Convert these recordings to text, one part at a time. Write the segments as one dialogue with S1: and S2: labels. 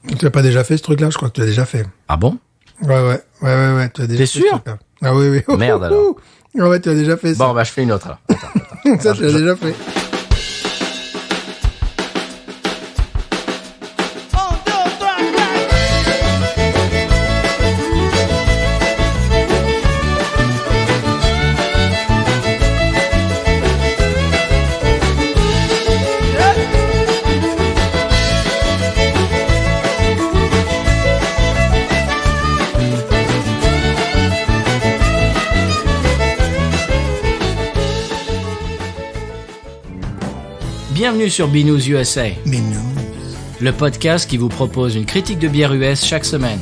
S1: Tu l'as pas déjà fait ce truc-là? Je crois que tu l'as déjà fait.
S2: Ah bon?
S1: Ouais. Tu as déjà
S2: T'es
S1: fait
S2: sûr?
S1: ce truc-là. Ah oui.
S2: Merde, alors.
S1: Ouais, tu as déjà fait ça.
S2: Bon, bah je fais une autre. Alors. Attends.
S1: Ça, tu l'as déjà fait.
S2: Bienvenue sur Binous USA,
S1: Mais non.
S2: le podcast qui vous propose une critique de bière US chaque semaine.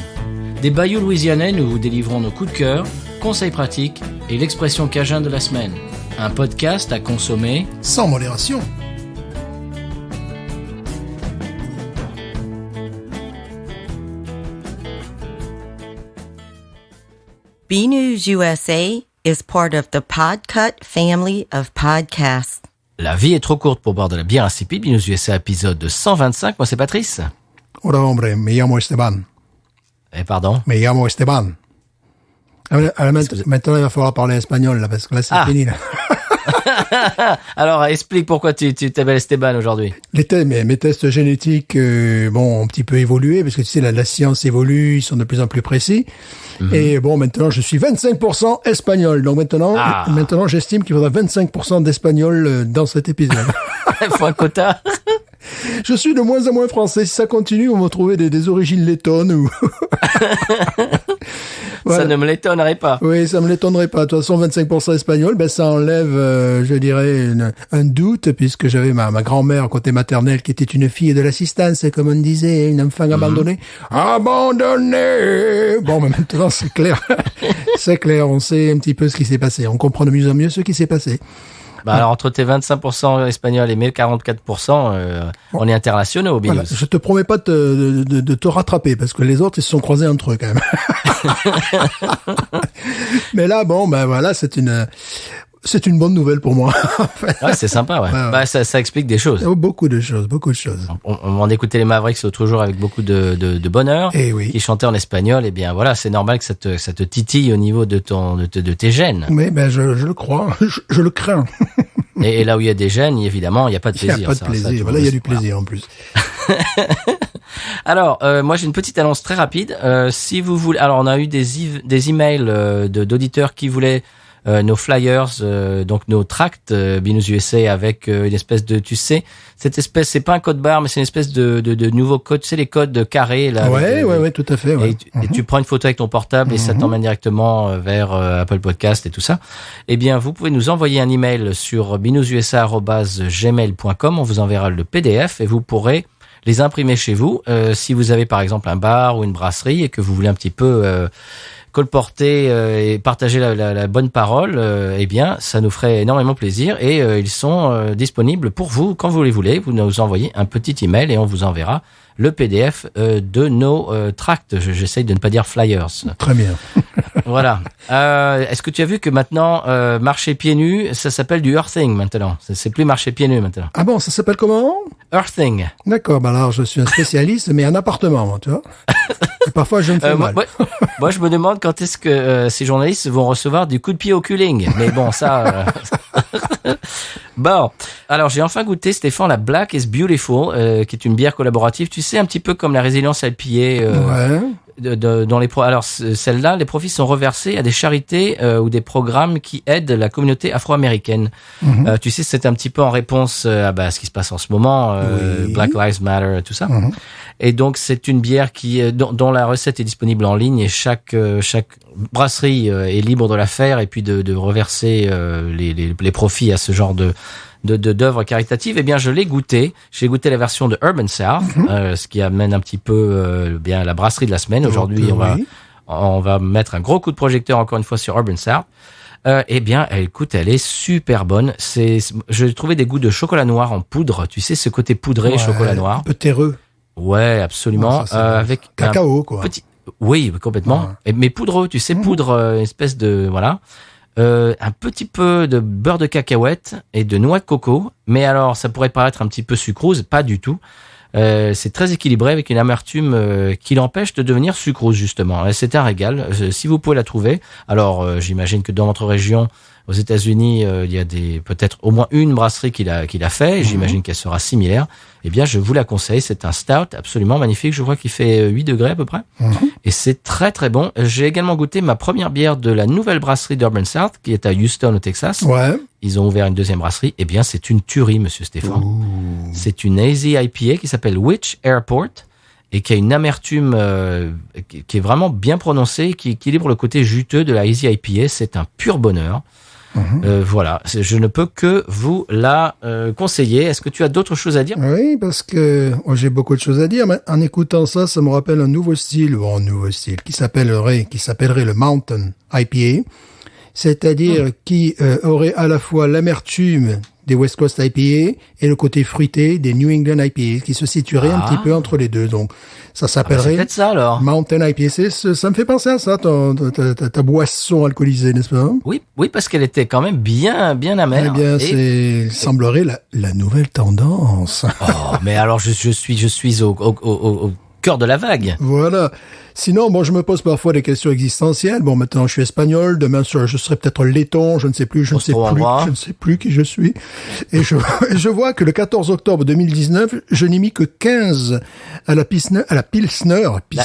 S2: Des bayous louisianais, nous vous délivrons nos coups de cœur, conseils pratiques et l'expression cajun de la semaine. Un podcast à consommer
S1: Sans modération.
S3: B-News USA is part of the Podcut family of podcasts.
S2: La vie est trop courte pour boire de la bière insipide. Binous USA épisode 125. Moi, c'est Patrice.
S1: Hola, hombre. Me llamo Esteban.
S2: Pardon.
S1: Me llamo Esteban. Maintenant, il va falloir parler espagnol, là, parce que là, c'est fini, là.
S2: Alors, explique pourquoi tu t'appelles Esteban aujourd'hui.
S1: Mes tests génétiques, ont un petit peu évolué, parce que tu sais, la science évolue, ils sont de plus en plus précis. Et bon, maintenant, je suis 25% espagnol. Donc maintenant, j'estime qu'il faudra 25% d'espagnol dans cet épisode.
S2: Il faut un quota.
S1: Je suis de moins en moins français. Si ça continue, on va trouver des origines lettonnes ou... Voilà.
S2: Ça ne me l'étonnerait pas.
S1: Oui, ça me l'étonnerait pas. De toute façon, 25% espagnol, ça enlève, je dirais, un doute, puisque j'avais ma grand-mère côté maternel qui était une fille de l'assistance, comme on disait, une enfant abandonnée. Abandonnée! Bon, mais maintenant, c'est clair. C'est clair, on sait un petit peu ce qui s'est passé. On comprend de mieux en mieux ce qui s'est passé.
S2: Alors, entre tes 25% espagnols et mes 44%, on est internationaux au Binous.
S1: Voilà, je te promets pas de te rattraper, parce que les autres, ils se sont croisés entre eux, quand même. Mais là, voilà, c'est une bonne nouvelle pour moi. En fait.
S2: Ouais, c'est sympa, ouais. Bah, ça explique des choses.
S1: Beaucoup de choses.
S2: On écoutait les Mavericks l'autre jour avec beaucoup de bonheur.
S1: Eh oui.
S2: Qui chantaient en espagnol. Et bien, voilà, c'est normal que ça te titille au niveau de tes gènes.
S1: Mais, je le crois. Je le crains.
S2: Et là où il y a des gènes, évidemment, il n'y a pas de plaisir.
S1: Il n'y a pas de plaisir. Voilà, il y a du plaisir en plus.
S2: Alors, moi j'ai une petite annonce très rapide. Si vous voulez, alors on a eu des emails d'auditeurs qui voulaient nos flyers, donc nos tracts Binous USA avec une espèce de, tu sais, cette espèce, c'est pas un code barre, mais c'est une espèce de nouveau code, tu sais, les codes carrés là.
S1: Ouais, tout à fait. Ouais.
S2: Et tu prends une photo avec ton portable et ça t'emmène directement vers Apple Podcast et tout ça. Eh bien, vous pouvez nous envoyer un email sur binoususa@gmail.com. On vous enverra le PDF et vous pourrez les imprimer chez vous. Si vous avez par exemple un bar ou une brasserie et que vous voulez un petit peu colporter et partager la bonne parole, eh bien, ça nous ferait énormément plaisir et ils sont disponibles pour vous quand vous les voulez. Vous nous envoyez un petit email et on vous enverra le PDF de nos tracts. J'essaye de ne pas dire flyers.
S1: Très bien.
S2: Voilà. Est-ce que tu as vu que maintenant, marcher pieds nus, ça s'appelle du earthing maintenant. C'est plus marcher pieds nus maintenant.
S1: Ah bon, ça s'appelle comment?
S2: Earthing.
S1: D'accord, alors je suis un spécialiste, mais en appartement, moi, tu vois. Et parfois, je me fais mal.
S2: Moi, je me demande quand est-ce que ces journalistes vont recevoir du coup de pied au culing. Mais bon, ça... Bon, alors j'ai enfin goûté, Stéphane, la Black is Beautiful, qui est une bière collaborative. Tu sais, un petit peu comme la Résilience IPA.
S1: Ouais.
S2: Dans alors celle-là, les profits sont reversés à des charités ou des programmes qui aident la communauté afro-américaine. Tu sais, c'est un petit peu en réponse à ce qui se passe en ce moment,
S1: oui.
S2: Black Lives Matter, tout ça. Et donc c'est une bière dont la recette est disponible en ligne et chaque brasserie est libre de la faire et puis de reverser les profits à ce genre d'œuvres caritatives. Eh bien, je l'ai goûté. J'ai goûté la version de Urban South, ce qui amène un petit peu bien la brasserie de la semaine. Aujourd'hui, on va mettre un gros coup de projecteur encore une fois sur Urban South. Eh bien, écoute, elle est super bonne. J'ai trouvé des goûts de chocolat noir en poudre. Tu sais, ce côté poudré, chocolat noir.
S1: Un peu terreux.
S2: Ouais, absolument. Avec
S1: cacao, quoi.
S2: Oui, complètement. Mais poudreux, tu sais, poudre, une espèce de, voilà. Un petit peu de beurre de cacahuète et de noix de coco. Mais alors, ça pourrait paraître un petit peu sucrose, pas du tout. C'est très équilibré avec une amertume qui l'empêche de devenir sucrose justement. Et c'est un régal. Si vous pouvez la trouver. Alors j'imagine que dans votre région, aux États-Unis, il y a peut-être au moins une brasserie qui l'a fait. Et j'imagine qu'elle sera similaire. Eh bien, je vous la conseille. C'est un stout absolument magnifique. Je crois qu'il fait 8 degrés à peu près. Et c'est très très bon. J'ai également goûté ma première bière de la nouvelle brasserie d'Urban South, qui est à Houston au Texas.
S1: Ouais.
S2: Ils ont ouvert une deuxième brasserie. Eh bien, c'est une tuerie, monsieur Stéphane. C'est une Hazy IPA qui s'appelle Witch Airport et qui a une amertume qui est vraiment bien prononcée, qui équilibre le côté juteux de la Hazy IPA. C'est un pur bonheur. Voilà, je ne peux que vous la conseiller. Est-ce que tu as d'autres choses à dire?
S1: Oui, parce que j'ai beaucoup de choses à dire, mais en écoutant ça, ça me rappelle un nouveau style, qui s'appellerait le Mountain IPA, c'est-à-dire qui aurait à la fois l'amertume des West Coast IPA et le côté fruité des New England IPA, qui se situerait un petit peu entre les deux. Donc, ça s'appellerait
S2: c'est peut-être ça alors.
S1: Mountain IPA. Ça me fait penser à ça, ta boisson alcoolisée, n'est-ce pas?
S2: Oui, parce qu'elle était quand même bien amère.
S1: Eh bien, il semblerait la nouvelle tendance.
S2: Oh, mais alors je suis au cœur de la vague.
S1: Voilà. Sinon, bon, je me pose parfois des questions existentielles. Bon, maintenant, je suis espagnol. Demain, je serai peut-être letton. Je ne sais plus qui je suis. Et je vois que le 14 octobre 2019, je n'ai mis que 15 à la Pilsner Urquell.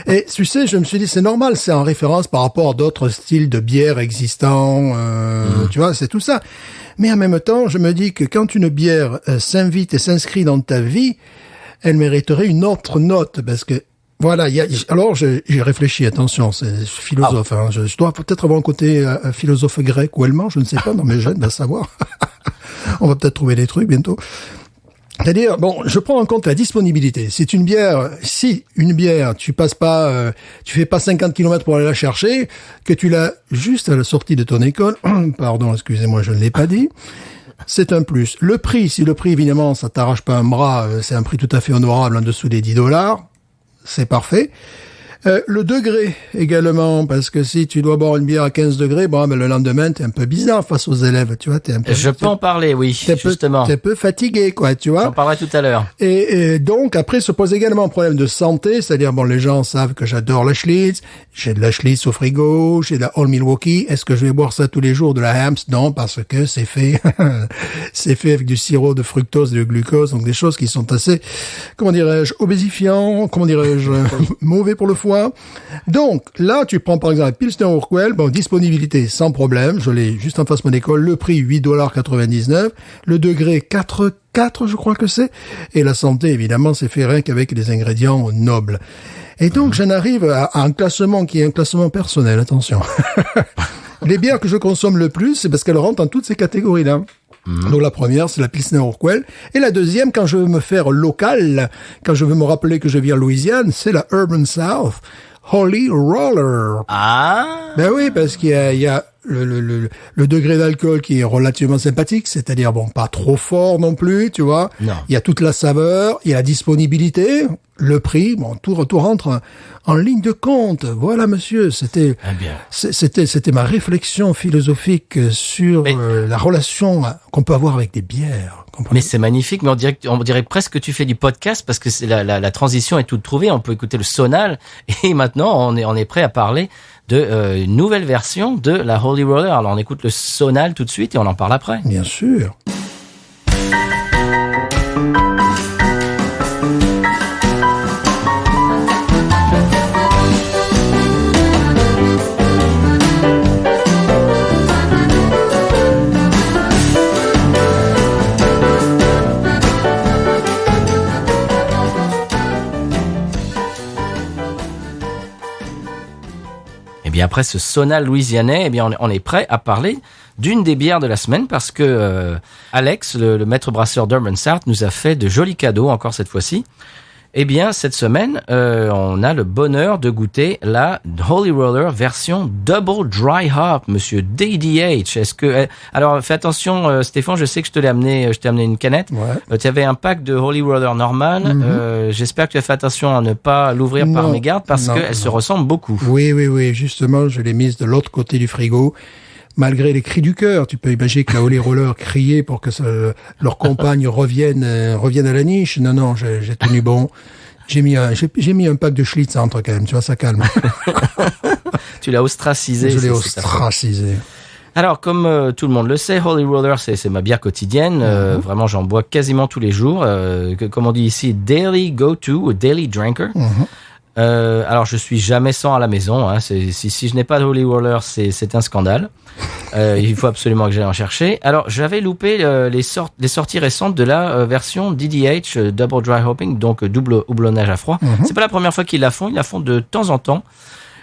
S1: Et tu sais, je me suis dit, c'est normal, c'est en référence par rapport à d'autres styles de bière existants. Tu vois, c'est tout ça. Mais en même temps, je me dis que quand une bière s'invite et s'inscrit dans ta vie, elle mériterait une autre note, parce que voilà, alors j'ai réfléchi, attention, c'est philosophe, hein, je dois peut-être avoir un côté philosophe grec ou allemand, je ne sais pas, dans mes gènes, va savoir. On va peut-être trouver des trucs bientôt. C'est-à-dire, bon, je prends en compte la disponibilité. Si une bière, tu fais pas 50 km pour aller la chercher, que tu l'as juste à la sortie de ton école, pardon, excusez-moi, je ne l'ai pas dit, c'est un plus. Le prix, évidemment, ça t'arrache pas un bras, c'est un prix tout à fait honorable en dessous des $10, c'est parfait. Le degré également, parce que si tu dois boire une bière à 15 degrés, bon, ben, le lendemain, t'es un peu bizarre face aux élèves, tu vois,
S2: Je peux en parler, oui, justement.
S1: T'es un peu fatigué, quoi, tu vois.
S2: J'en parlerai tout à l'heure.
S1: Et donc, après, se pose également un problème de santé, c'est-à-dire, bon, les gens savent que j'adore la Schlitz, j'ai de la Schlitz au frigo, j'ai de la Old Milwaukee, est-ce que je vais boire ça tous les jours, de la Hams? Non, parce que c'est fait avec du sirop de fructose et de glucose, donc des choses qui sont assez, obésifiants, mauvais pour le foie. Donc, là, tu prends par exemple Pilsner Urquell, bon, disponibilité sans problème, je l'ai juste en face de mon école, le prix $8,99, le degré 4, je crois que c'est, et la santé, évidemment, c'est fait rien qu'avec des ingrédients nobles. Et donc, j'en arrive à un classement qui est un classement personnel, attention. Les bières que je consomme le plus, c'est parce qu'elles rentrent dans toutes ces catégories-là. Donc la première, c'est la Pilsner Urquell. Et la deuxième, quand je veux me faire local, quand je veux me rappeler que je vis en Louisiane, c'est la Urban South Holy Roller.
S2: Ah.
S1: Ben oui, parce qu'il y a le degré d'alcool qui est relativement sympathique, c'est-à-dire, bon, pas trop fort non plus, tu vois.
S2: Non.
S1: Il y a toute la saveur, il y a la disponibilité, le prix, bon, tout rentre en ligne de compte. Voilà, monsieur, c'était ma réflexion philosophique sur la relation qu'on peut avoir avec des bières.
S2: Mais c'est magnifique, mais on dirait presque que tu fais du podcast parce que c'est la transition est toute trouvée. On peut écouter le Sonal et maintenant on est prêt à parler de une nouvelle version de la Holy Roller. Alors on écoute le Sonal tout de suite et on en parle après.
S1: Bien sûr.
S2: Et après ce Sonal louisianais, eh bien on est prêt à parler d'une des bières de la semaine parce que Alex, le maître brasseur d'Urban South, nous a fait de jolis cadeaux encore cette fois-ci. Eh bien, cette semaine, on a le bonheur de goûter la Holy Roller version Double Dry Hop, monsieur DDH. Alors, fais attention, Stéphane, je sais que je t'ai amené une canette.
S1: Ouais.
S2: Tu avais un pack de Holy Roller normal. J'espère que tu as fait attention à ne pas l'ouvrir par mégarde parce qu'elle se ressemble beaucoup.
S1: Oui. Justement, je l'ai mise de l'autre côté du frigo malgré les cris du cœur. Tu peux imaginer que la Holy Roller criait pour que leur compagne revienne à la niche. Non, j'ai tenu bon. J'ai mis un pack de Schlitz entre quand même. Tu vois, ça calme.
S2: Tu l'as ostracisé.
S1: Je l'ai ostracisé.
S2: Alors, comme tout le monde le sait, Holy Roller, c'est ma bière quotidienne. Vraiment, j'en bois quasiment tous les jours. Comme on dit ici, daily go-to ou daily drinker. Alors, je suis jamais sans à la maison. Hein. Si je n'ai pas de Holy Roller, c'est un scandale. Il faut absolument que j'aille en chercher. Alors, j'avais loupé les sorties récentes de la version DDH, Double Dry Hopping, donc double houblonnage à froid. C'est pas la première fois qu'ils la font. Ils la font de temps en temps.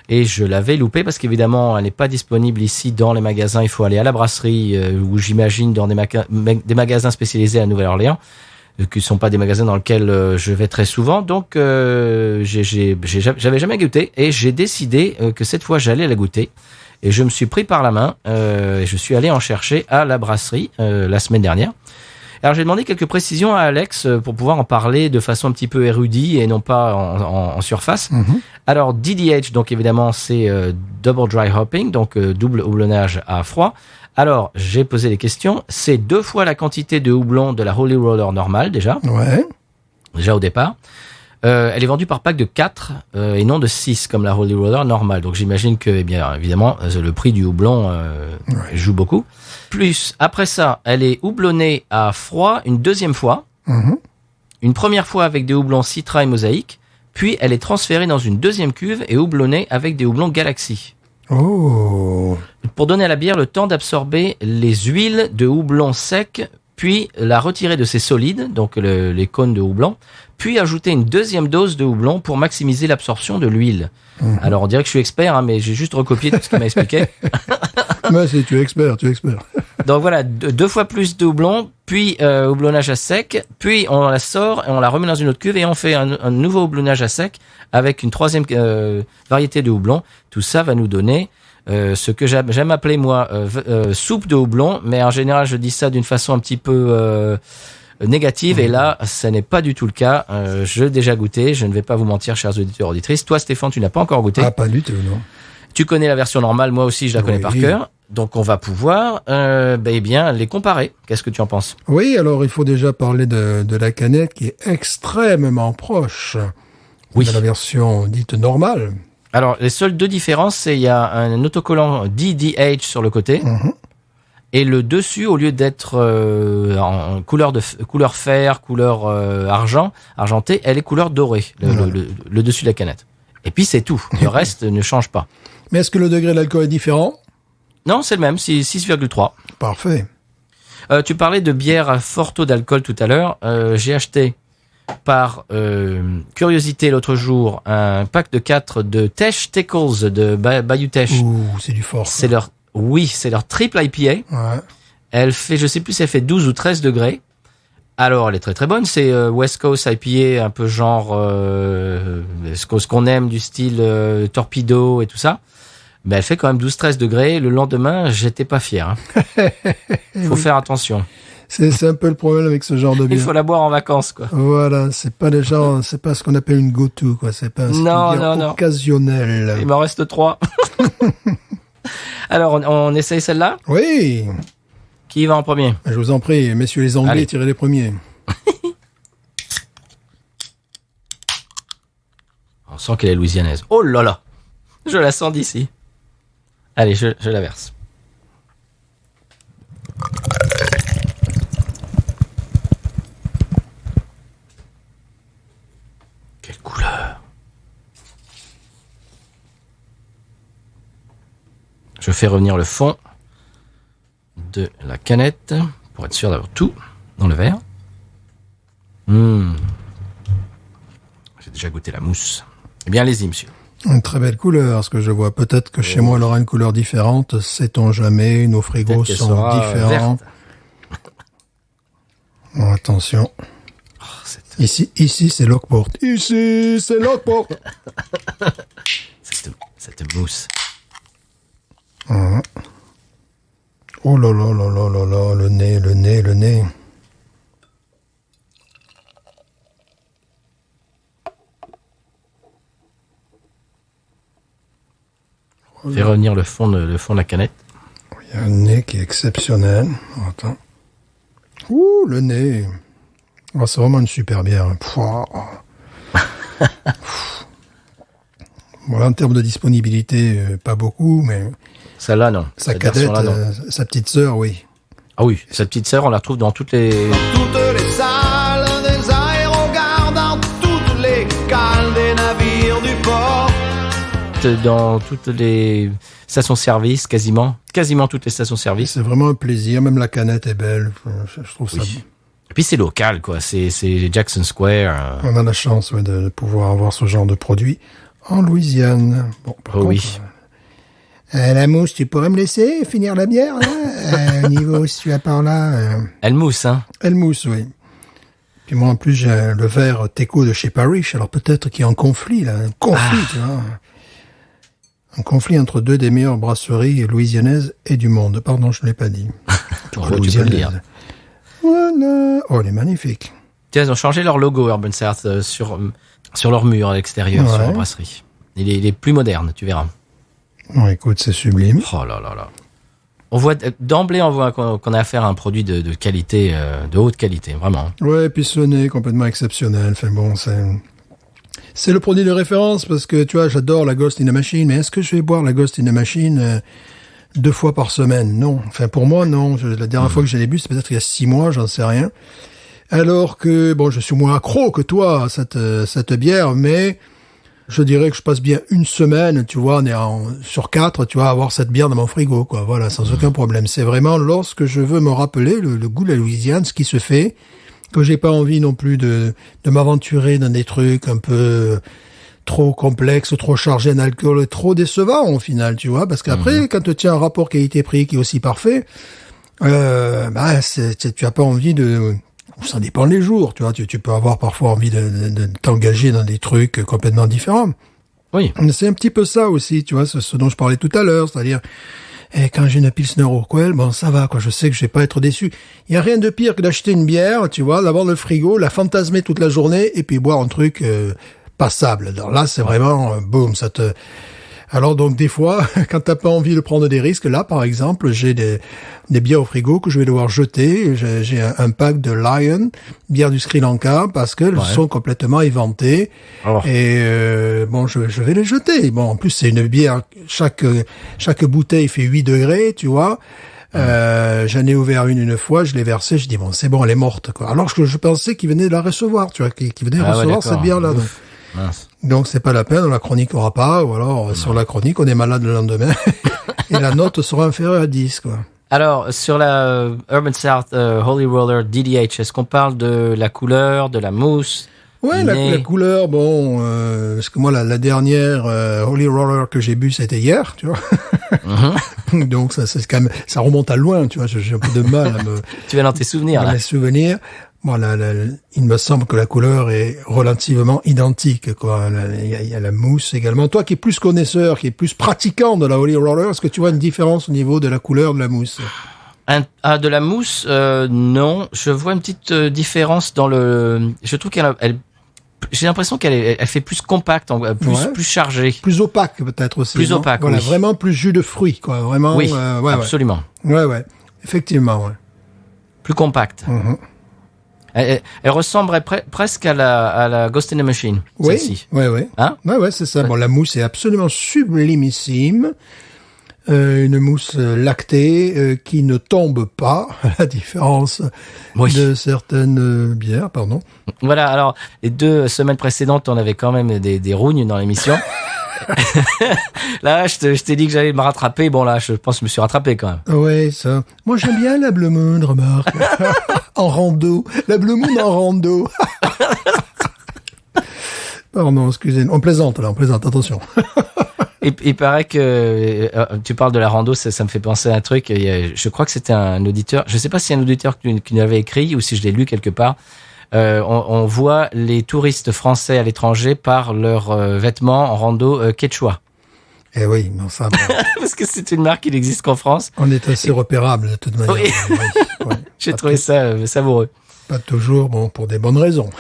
S2: Et je l'avais loupé parce qu'évidemment, elle n'est pas disponible ici dans les magasins. Il faut aller à la brasserie ou j'imagine dans des magasins spécialisés à Nouvelle-Orléans, qui ne sont pas des magasins dans lesquels je vais très souvent. Donc, j'avais jamais goûté et j'ai décidé que cette fois, j'allais la goûter. Et je me suis pris par la main et je suis allé en chercher à la brasserie la semaine dernière. Alors, j'ai demandé quelques précisions à Alex pour pouvoir en parler de façon un petit peu érudite et non pas en surface. Alors, DDH, donc évidemment, c'est Double Dry Hopping, donc double houblonnage à froid. Alors, j'ai posé des questions. C'est 2 fois la quantité de houblon de la Holy Roller normale, déjà.
S1: Ouais.
S2: Déjà au départ. Elle est vendue par pack de 4 et non de 6 comme la Holy Roller normale. Donc, j'imagine que, eh bien, évidemment, le prix du houblon joue beaucoup. Plus, après ça, elle est houblonnée à froid une deuxième fois. Une première fois avec des houblons Citra et Mosaïque. Puis, elle est transférée dans une deuxième cuve et houblonnée avec des houblons Galaxy.
S1: Oh.
S2: Pour donner à la bière le temps d'absorber les huiles de houblon sec, puis la retirer de ses solides, donc les cônes de houblon, puis ajouter une deuxième dose de houblon pour maximiser l'absorption de l'huile. Alors, on dirait que je suis expert, hein, mais j'ai juste recopié tout ce qu'il m'a expliqué.
S1: Mais tu es expert.
S2: Donc voilà, 2 fois plus de houblon, puis houblonnage à sec, puis on la sort et on la remet dans une autre cuve et on fait un nouveau houblonnage à sec avec une troisième variété de houblon. Tout ça va nous donner ce que j'aime appeler moi soupe de houblon, mais en général je dis ça d'une façon un petit peu négative et là ça n'est pas du tout le cas. Je l'ai déjà goûté, je ne vais pas vous mentir, chers auditeurs auditrices. Toi Stéphane, tu n'as pas encore goûté?
S1: Ah, pas du tout, non.
S2: Tu connais la version normale, moi aussi je la connais par cœur. Donc on va pouvoir eh bien les comparer. Qu'est-ce que tu en penses?
S1: Oui, alors il faut déjà parler de la canette qui est extrêmement proche de la version dite normale.
S2: Alors les seules 2 différences, c'est il y a un autocollant DDH sur le côté et le dessus, au lieu d'être en couleur fer, couleur argenté, elle est couleur dorée, le dessus de la canette. Et puis c'est tout. Le reste ne change pas.
S1: Mais est-ce que le degré d'alcool est différent?
S2: Non, c'est le même, c'est 6,3.
S1: Parfait.
S2: Tu parlais de bière à fort taux d'alcool tout à l'heure. J'ai acheté par curiosité l'autre jour un pack de 4 de Tesh Tickles de Bayou Tesh.
S1: Ouh, c'est du fort.
S2: C'est leur triple IPA.
S1: Ouais.
S2: Elle fait, je sais plus si elle fait 12 ou 13 degrés. Alors, elle est très très bonne. C'est West Coast IPA, un peu genre ce qu'on aime du style Torpedo et tout ça. Mais elle fait quand même 12-13 degrés. Le lendemain, j'étais pas fier. Hein. Faut faire attention.
S1: C'est un peu le problème avec ce genre de bière.
S2: Il faut la boire en vacances, quoi.
S1: Voilà, c'est pas c'est pas ce qu'on appelle une go-to, quoi. C'est pas une bière occasionnelle.
S2: Il m'en reste 3. Alors, on essaye celle-là?
S1: Oui.
S2: Qui va en premier?
S1: Je vous en prie, messieurs les Anglais,
S2: Allez.
S1: tirez les premiers.
S2: On sent qu'elle est louisianaise. Oh là là! Je la sens d'ici. Allez, je la verse. Quelle couleur! Je fais revenir le fond de la canette pour être sûr d'avoir tout dans le verre. J'ai déjà goûté la mousse. Eh bien, allez-y, monsieur.
S1: Une très belle couleur, ce que je vois. Peut-être que chez moi, elle aura une couleur différente. Sait-on jamais. Nos frigos sont différents. Bon, attention.
S2: Oh,
S1: Ici, c'est Lockport. Ici, c'est Lockport.
S2: cette mousse.
S1: Oh là là là là là là, le nez.
S2: Fais revenir le fond de la canette.
S1: Un nez qui est exceptionnel. Attends. Ouh, le nez. Oh, c'est vraiment une super bière. Voilà, en termes de disponibilité, pas beaucoup, mais...
S2: Celle-là, non.
S1: Sa cadette, sa petite sœur, oui.
S2: Ah oui, sa petite sœur, on la retrouve dans toutes les
S4: salles des aérogares, dans toutes les cales des navires du port.
S2: Dans toutes les stations-service, quasiment toutes les stations-service.
S1: C'est vraiment un plaisir, même la canette est belle, je trouve ça bien.
S2: Et puis c'est local, quoi, c'est Jackson Square.
S1: On a la chance de pouvoir avoir ce genre de produit en Louisiane. Bon, par contre,
S2: oui.
S1: La mousse, tu pourrais me laisser finir la bière, là niveau, si tu vas par là.
S2: Elle mousse, hein.
S1: Elle mousse, oui. Puis moi, en plus, j'ai le verre Teco de chez Parrish, alors peut-être qu'il y a un conflit, là. Un conflit, tu vois. Un conflit entre deux des meilleures brasseries louisianaises et du monde. Pardon, je ne l'ai pas dit.
S2: Tu peux le dire.
S1: Voilà. Oh, elle est magnifique.
S2: Tiens, ils ont changé leur logo Urban South sur leur mur à l'extérieur, sur la brasserie. Il est plus moderne, tu verras.
S1: Bon, écoute, c'est sublime.
S2: Oh là là là. On voit d'emblée, on voit qu'on a affaire à un produit de qualité, de haute qualité, vraiment.
S1: Ouais, et puis ce nez complètement exceptionnel. Enfin bon, c'est le produit de référence parce que tu vois, j'adore la Ghost in a Machine, mais est-ce que je vais boire la Ghost in a Machine 2 fois par semaine? Non. Enfin, pour moi, non. La dernière fois que je l'ai bu, c'est peut-être il y a 6 mois, j'en sais rien. Alors que, bon, je suis moins accro que toi à cette bière, mais je dirais que je passe bien une semaine, tu vois, sur 4, tu vois, à avoir cette bière dans mon frigo, quoi. Voilà, sans aucun problème. C'est vraiment lorsque je veux me rappeler le goût de la Louisiane, ce qui se fait, que j'ai pas envie non plus de m'aventurer dans des trucs un peu trop complexes, trop chargés en alcool, trop décevants au final, tu vois, parce qu'après, quand tu as un rapport qualité-prix qui est aussi parfait, tu as pas envie de... Ça dépend les jours, tu vois, tu peux avoir parfois envie de t'engager dans des trucs complètement différents.
S2: Oui.
S1: C'est un petit peu ça aussi, tu vois, ce dont je parlais tout à l'heure, c'est-à-dire, quand j'ai une Pilsner Urquell, bon, ça va, quoi, je sais que je vais pas être déçu. Il y a rien de pire que d'acheter une bière, tu vois, l'avoir dans le frigo, la fantasmer toute la journée, et puis boire un truc passable. Alors là, c'est vraiment, boum, ça te... Alors donc des fois, quand t'as pas envie de prendre des risques, là par exemple, j'ai des bières au frigo que je vais devoir jeter. J'ai un pack de Lion, bière du Sri Lanka, parce qu'elles sont complètement éventées. Oh. Et je vais les jeter. Bon, en plus c'est une bière, chaque bouteille fait 8 degrés, tu vois. J'en ai ouvert une fois, je l'ai versée, je dis bon, c'est bon, elle est morte, quoi. Alors que je pensais qu'il venait de la recevoir, tu vois, qu'il venait recevoir cette bière-là. Donc c'est pas la peine, la chronique aura pas, ou alors sur la chronique on est malade le lendemain et la note sera inférieure à 10, quoi.
S2: Alors sur la Urban South Holy Roller DDH, est-ce qu'on parle de la couleur, de la mousse?
S1: Ouais, la couleur, bon, parce que moi la dernière Holy Roller que j'ai bu c'était hier, tu vois. Donc ça c'est quand même, ça remonte à loin, tu vois. J'ai un peu de mal à me.
S2: Tu vas dans tes souvenirs là.
S1: Mes souvenirs. Bon, il me semble que la couleur est relativement identique, quoi. Il y a la mousse également. Toi qui es plus connaisseur, qui est plus pratiquant de la Holy Roller, est-ce que tu vois une différence au niveau de la couleur de la mousse?
S2: De la mousse, non. Je vois une petite différence dans je trouve j'ai l'impression qu'elle fait plus compact, plus chargée.
S1: Plus opaque, peut-être aussi.
S2: Plus opaque,
S1: voilà,
S2: oui.
S1: Vraiment plus jus de fruits, quoi. Vraiment.
S2: Oui, absolument.
S1: Ouais. Effectivement, ouais.
S2: Plus compact. Elle ressemblerait presque à la Ghost in the Machine, celle-ci.
S1: Oui.
S2: Hein?
S1: Ouais, c'est ça. Bon, la mousse est absolument sublimissime. Une mousse lactée qui ne tombe pas, à la différence de certaines bières, pardon.
S2: Voilà, alors, les 2 semaines précédentes, on avait quand même des rougnes dans l'émission. Là, je t'ai dit que j'allais me rattraper. Bon, là, je pense que je me suis rattrapé quand même.
S1: Ouais, ça. Moi, j'aime bien la Blue Moon, remarque. En rando. La Blue Moon en rando. Pardon, excusez-moi. On plaisante, attention.
S2: Il paraît que tu parles de la rando, ça me fait penser à un truc. Je crois que c'était un auditeur. Je sais pas si c'est un auditeur qui nous avait écrit ou si je l'ai lu quelque part. On voit les touristes français à l'étranger par leurs vêtements en rando quechua.
S1: Eh oui, non ça. Bon.
S2: Parce que c'est une marque qui n'existe qu'en France.
S1: On est assez repérable de toute manière.
S2: Oui. Ouais. J'ai trouvé ça savoureux.
S1: Pas toujours, bon, pour des bonnes raisons.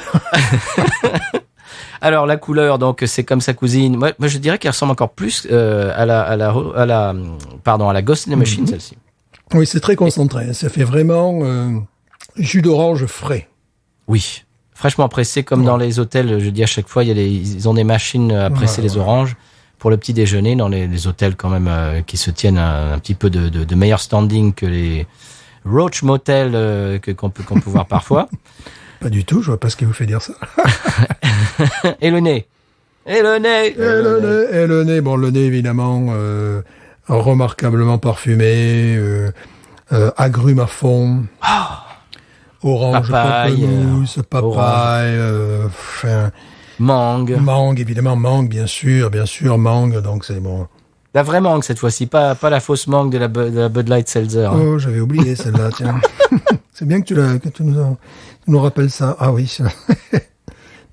S2: Alors la couleur, donc c'est comme sa cousine. Moi je dirais qu'elle ressemble encore plus à la Ghost in the Machine, celle-ci.
S1: Oui, c'est très concentré. Ça fait vraiment jus d'orange frais.
S2: Oui, fraîchement pressé comme dans les hôtels. Je dis à chaque fois, ils ont des machines à presser les oranges pour le petit déjeuner dans les hôtels quand même qui se tiennent un petit peu de meilleur standing que les Roach Motel qu'on peut voir parfois.
S1: Pas du tout, je vois pas ce qui vous fait dire ça.
S2: Et le nez.
S1: Bon, le nez, évidemment, remarquablement parfumé, agrumes à fond, orange, pamplemousse, papaye, mangue, évidemment, mangue, bien sûr, mangue, donc c'est bon.
S2: La vraie mangue cette fois-ci, pas la fausse mangue de la Bud Light Seltzer. Hein.
S1: Oh, j'avais oublié celle-là, tiens. C'est bien que tu nous rappelles ça. Ah oui,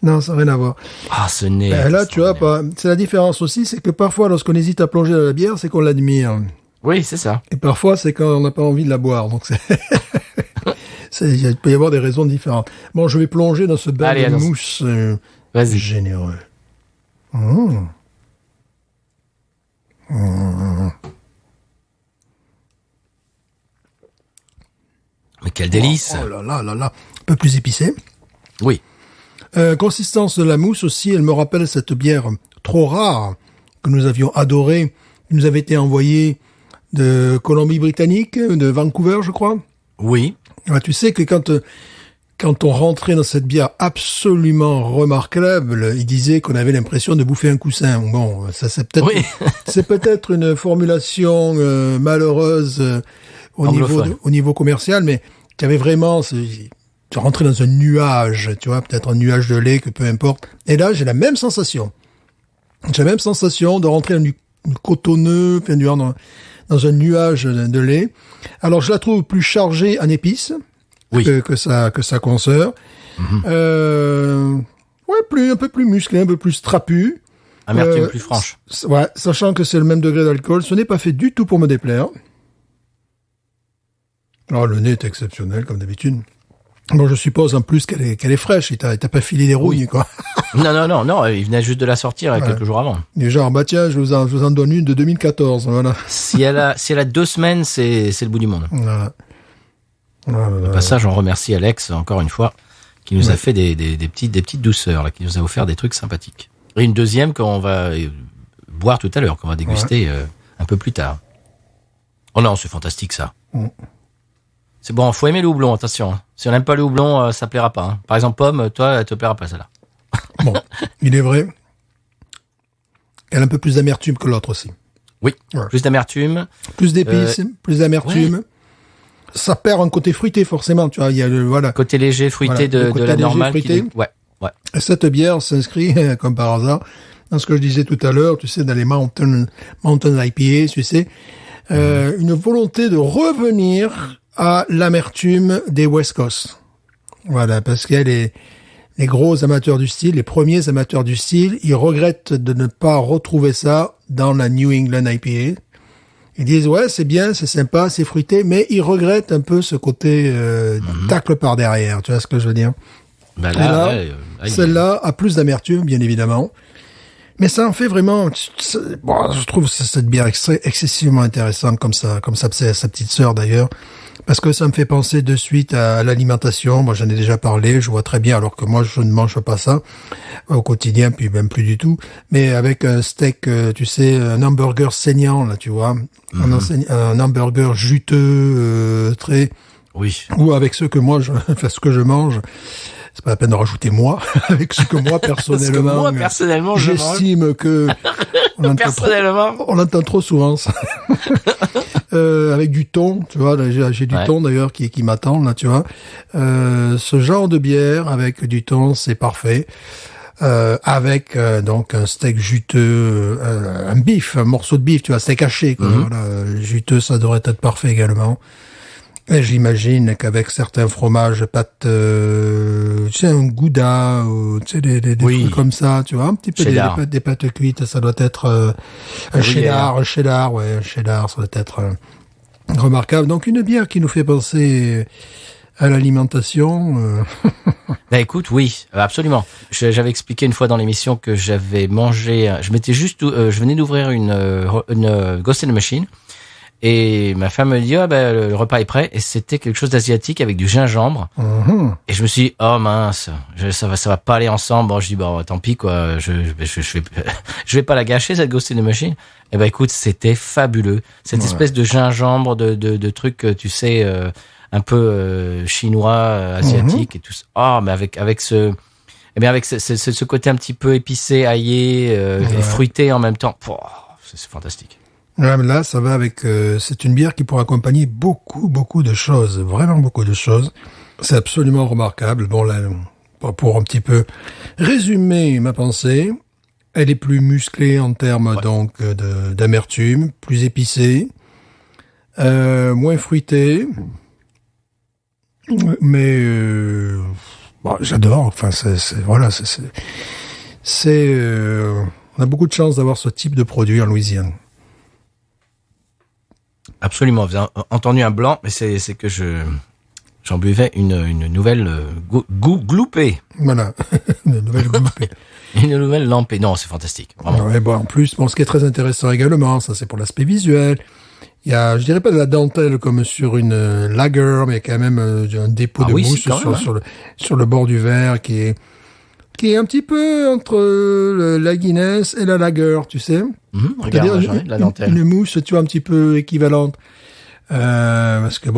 S1: non, ça n'a rien à voir.
S2: Ah, ce nez.
S1: Là, tu vois, c'est la différence aussi, c'est que parfois, lorsqu'on hésite à plonger dans la bière, c'est qu'on l'admire.
S2: Oui, c'est ça.
S1: Et parfois, c'est quand on n'a pas envie de la boire. Donc, il peut y avoir des raisons différentes. Bon, je vais plonger dans ce bain de mousse généreux.
S2: Mais quel délice.
S1: Oh là là, un peu plus épicé.
S2: Oui.
S1: Consistance de la mousse aussi, elle me rappelle cette bière trop rare que nous avions adorée, qui nous avait été envoyée de Colombie-Britannique, de Vancouver, je crois.
S2: Oui.
S1: Alors, tu sais que quand on rentrait dans cette bière absolument remarquable, il disait qu'on avait l'impression de bouffer un coussin. Bon, ça c'est peut-être c'est peut-être une formulation malheureuse au niveau commercial, mais tu avais vraiment tu rentrais dans un nuage, tu vois, peut-être un nuage de lait, que peu importe. Et là, j'ai la même sensation. J'ai la même sensation de rentrer dans du cotonneux, dans un nuage de lait. Alors, je la trouve plus chargée en épices que sa consoeur. Un peu plus musclé, un peu plus trapu.
S2: Amertume plus franche.
S1: Ouais, sachant que c'est le même degré d'alcool. Ce n'est pas fait du tout pour me déplaire. Alors, le nez est exceptionnel, comme d'habitude. Bon, je suppose en plus qu'elle est fraîche. Il t'a pas filé des rouilles, quoi.
S2: Non. Il venait juste de la sortir quelques jours avant.
S1: Et genre, tiens, je vous en donne une de 2014, voilà.
S2: Si elle a 2 semaines, c'est le bout du monde.
S1: Voilà.
S2: Au passage, on remercie Alex, encore une fois, qui nous a fait des petites douceurs, là, qui nous a offert des trucs sympathiques. Et une deuxième qu'on va boire tout à l'heure, qu'on va déguster un peu plus tard. Oh non, c'est fantastique, ça. C'est bon, faut aimer le houblon, attention. Si on n'aime pas le houblon, ça plaira pas. Hein. Par exemple, Pomme, toi, elle te plaira pas, celle-là.
S1: Bon, il est vrai. Elle a un peu plus d'amertume que l'autre aussi.
S2: Oui, plus d'amertume.
S1: Plus d'épices, plus d'amertume. Ouais. Ça perd un côté fruité, forcément, tu vois. Il y a côté
S2: léger, fruité de la normale. Ouais.
S1: Et cette bière s'inscrit, comme par hasard, dans ce que je disais tout à l'heure, tu sais, dans les Mountain IPA, tu sais, une volonté de revenir à l'amertume des West Coast. Voilà, parce qu'il y a les gros amateurs du style, les premiers amateurs du style, ils regrettent de ne pas retrouver ça dans la New England IPA. Ils disent, ouais, c'est bien, c'est sympa, c'est fruité, mais ils regrettent un peu ce côté tacle par derrière, tu vois ce que je veux dire.
S2: Ben là,
S1: celle-là a plus d'amertume, bien évidemment. Mais ça en fait vraiment... je trouve cette bière excessivement intéressante, comme sa petite sœur d'ailleurs. Parce que ça me fait penser de suite à l'alimentation. Moi, j'en ai déjà parlé, je vois très bien, alors que moi, je ne mange pas ça au quotidien, puis même plus du tout. Mais avec un steak, tu sais, un hamburger saignant, là, tu vois. Un hamburger juteux, très...
S2: Oui.
S1: Ou avec ce que je mange. C'est pas la peine de rajouter moi, avec ce que moi, personnellement, j'estime que... On entend trop souvent ça. Avec du thon, tu vois, là, j'ai du thon d'ailleurs qui m'attend, là, tu vois. Ce genre de bière avec du thon, c'est parfait. Avec donc un steak juteux, un morceau de bif, tu vois, steak haché, quoi. Voilà, juteux, ça devrait être parfait également. Et j'imagine qu'avec certains fromages, pâtes, tu sais, un gouda, tu sais, des trucs comme ça, tu vois, un petit peu des pâtes cuites, ça doit être un cheddar, ça doit être remarquable. Donc une bière qui nous fait penser à l'alimentation.
S2: Bah écoute, oui, absolument. J'avais expliqué une fois dans l'émission que j'avais mangé, je venais d'ouvrir une Ghost in the Machine. Et ma femme me dit, le repas est prêt. Et c'était quelque chose d'asiatique avec du gingembre. Et je me suis dit, oh mince, ça va pas aller ensemble. Bon, je dis, tant pis, quoi. Je vais pas la gâcher, cette Ghost in the Machine. Eh ben, écoute, c'était fabuleux. Cette espèce de gingembre, de truc, tu sais, un peu chinois, asiatique et tout ça. Oh, mais avec ce côté un petit peu épicé, aillé, et fruité en même temps. Oh, c'est fantastique.
S1: Ouais, mais là, ça va avec... c'est une bière qui pourra accompagner beaucoup de choses. Vraiment beaucoup de choses. C'est absolument remarquable. Bon, là, pour un petit peu résumer ma pensée, elle est plus musclée en termes donc d'amertume, plus épicée, moins fruitée. Mais j'adore. Enfin, on a beaucoup de chance d'avoir ce type de produit en Louisiane.
S2: Absolument. Vous avez entendu un blanc, mais c'est que j'en buvais une nouvelle gloupée.
S1: Voilà, une nouvelle gloupée.
S2: Une nouvelle lampée. Non, c'est fantastique. Vraiment.
S1: Ouais, en plus, ce qui est très intéressant également, ça c'est pour l'aspect visuel. Il y a, je dirais pas de la dentelle comme sur une lager, mais il y a quand même un dépôt de mousse sur le bord du verre qui est un petit peu entre la Guinness et la lager, tu sais.
S2: Regarde, la dentelle.
S1: Une mousse, tu vois, un petit peu équivalente. Parce que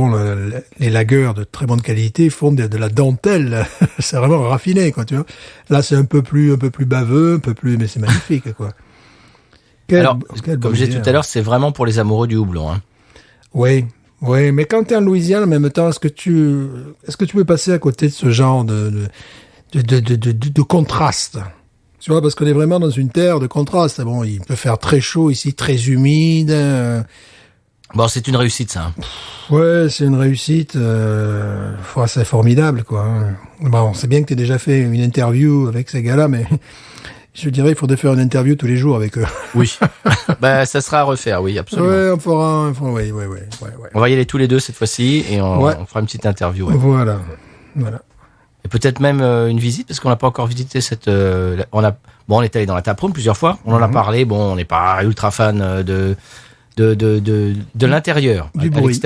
S1: les lagers de très bonne qualité font de la dentelle. C'est vraiment raffiné, quoi, tu vois. Là, c'est un peu plus baveux, mais c'est magnifique, quoi.
S2: Alors, comme je disais tout à l'heure, c'est vraiment pour les amoureux du houblon, hein.
S1: Oui, mais quand t'es en Louisiane, en même temps, est-ce que tu peux passer à côté de ce genre de contraste? Tu vois, parce qu'on est vraiment dans une terre de contraste. Bon, il peut faire très chaud ici, très humide.
S2: Bon, c'est une réussite, ça.
S1: Ouais, c'est une réussite. C'est formidable, quoi. Bon, c'est bien que t'aies déjà fait une interview avec ces gars-là, mais je dirais il faudrait faire une interview tous les jours avec eux.
S2: Oui. Ça sera à refaire, oui, absolument.
S1: Ouais, ouais.
S2: On va y aller tous les deux cette fois-ci et on fera une petite interview. Ouais.
S1: Voilà.
S2: Et peut-être même une visite, parce qu'on n'a pas encore visité cette... on est allé dans la taproom plusieurs fois. On en a parlé. Bon, on n'est pas ultra fan de l'intérieur.
S1: Du bruit.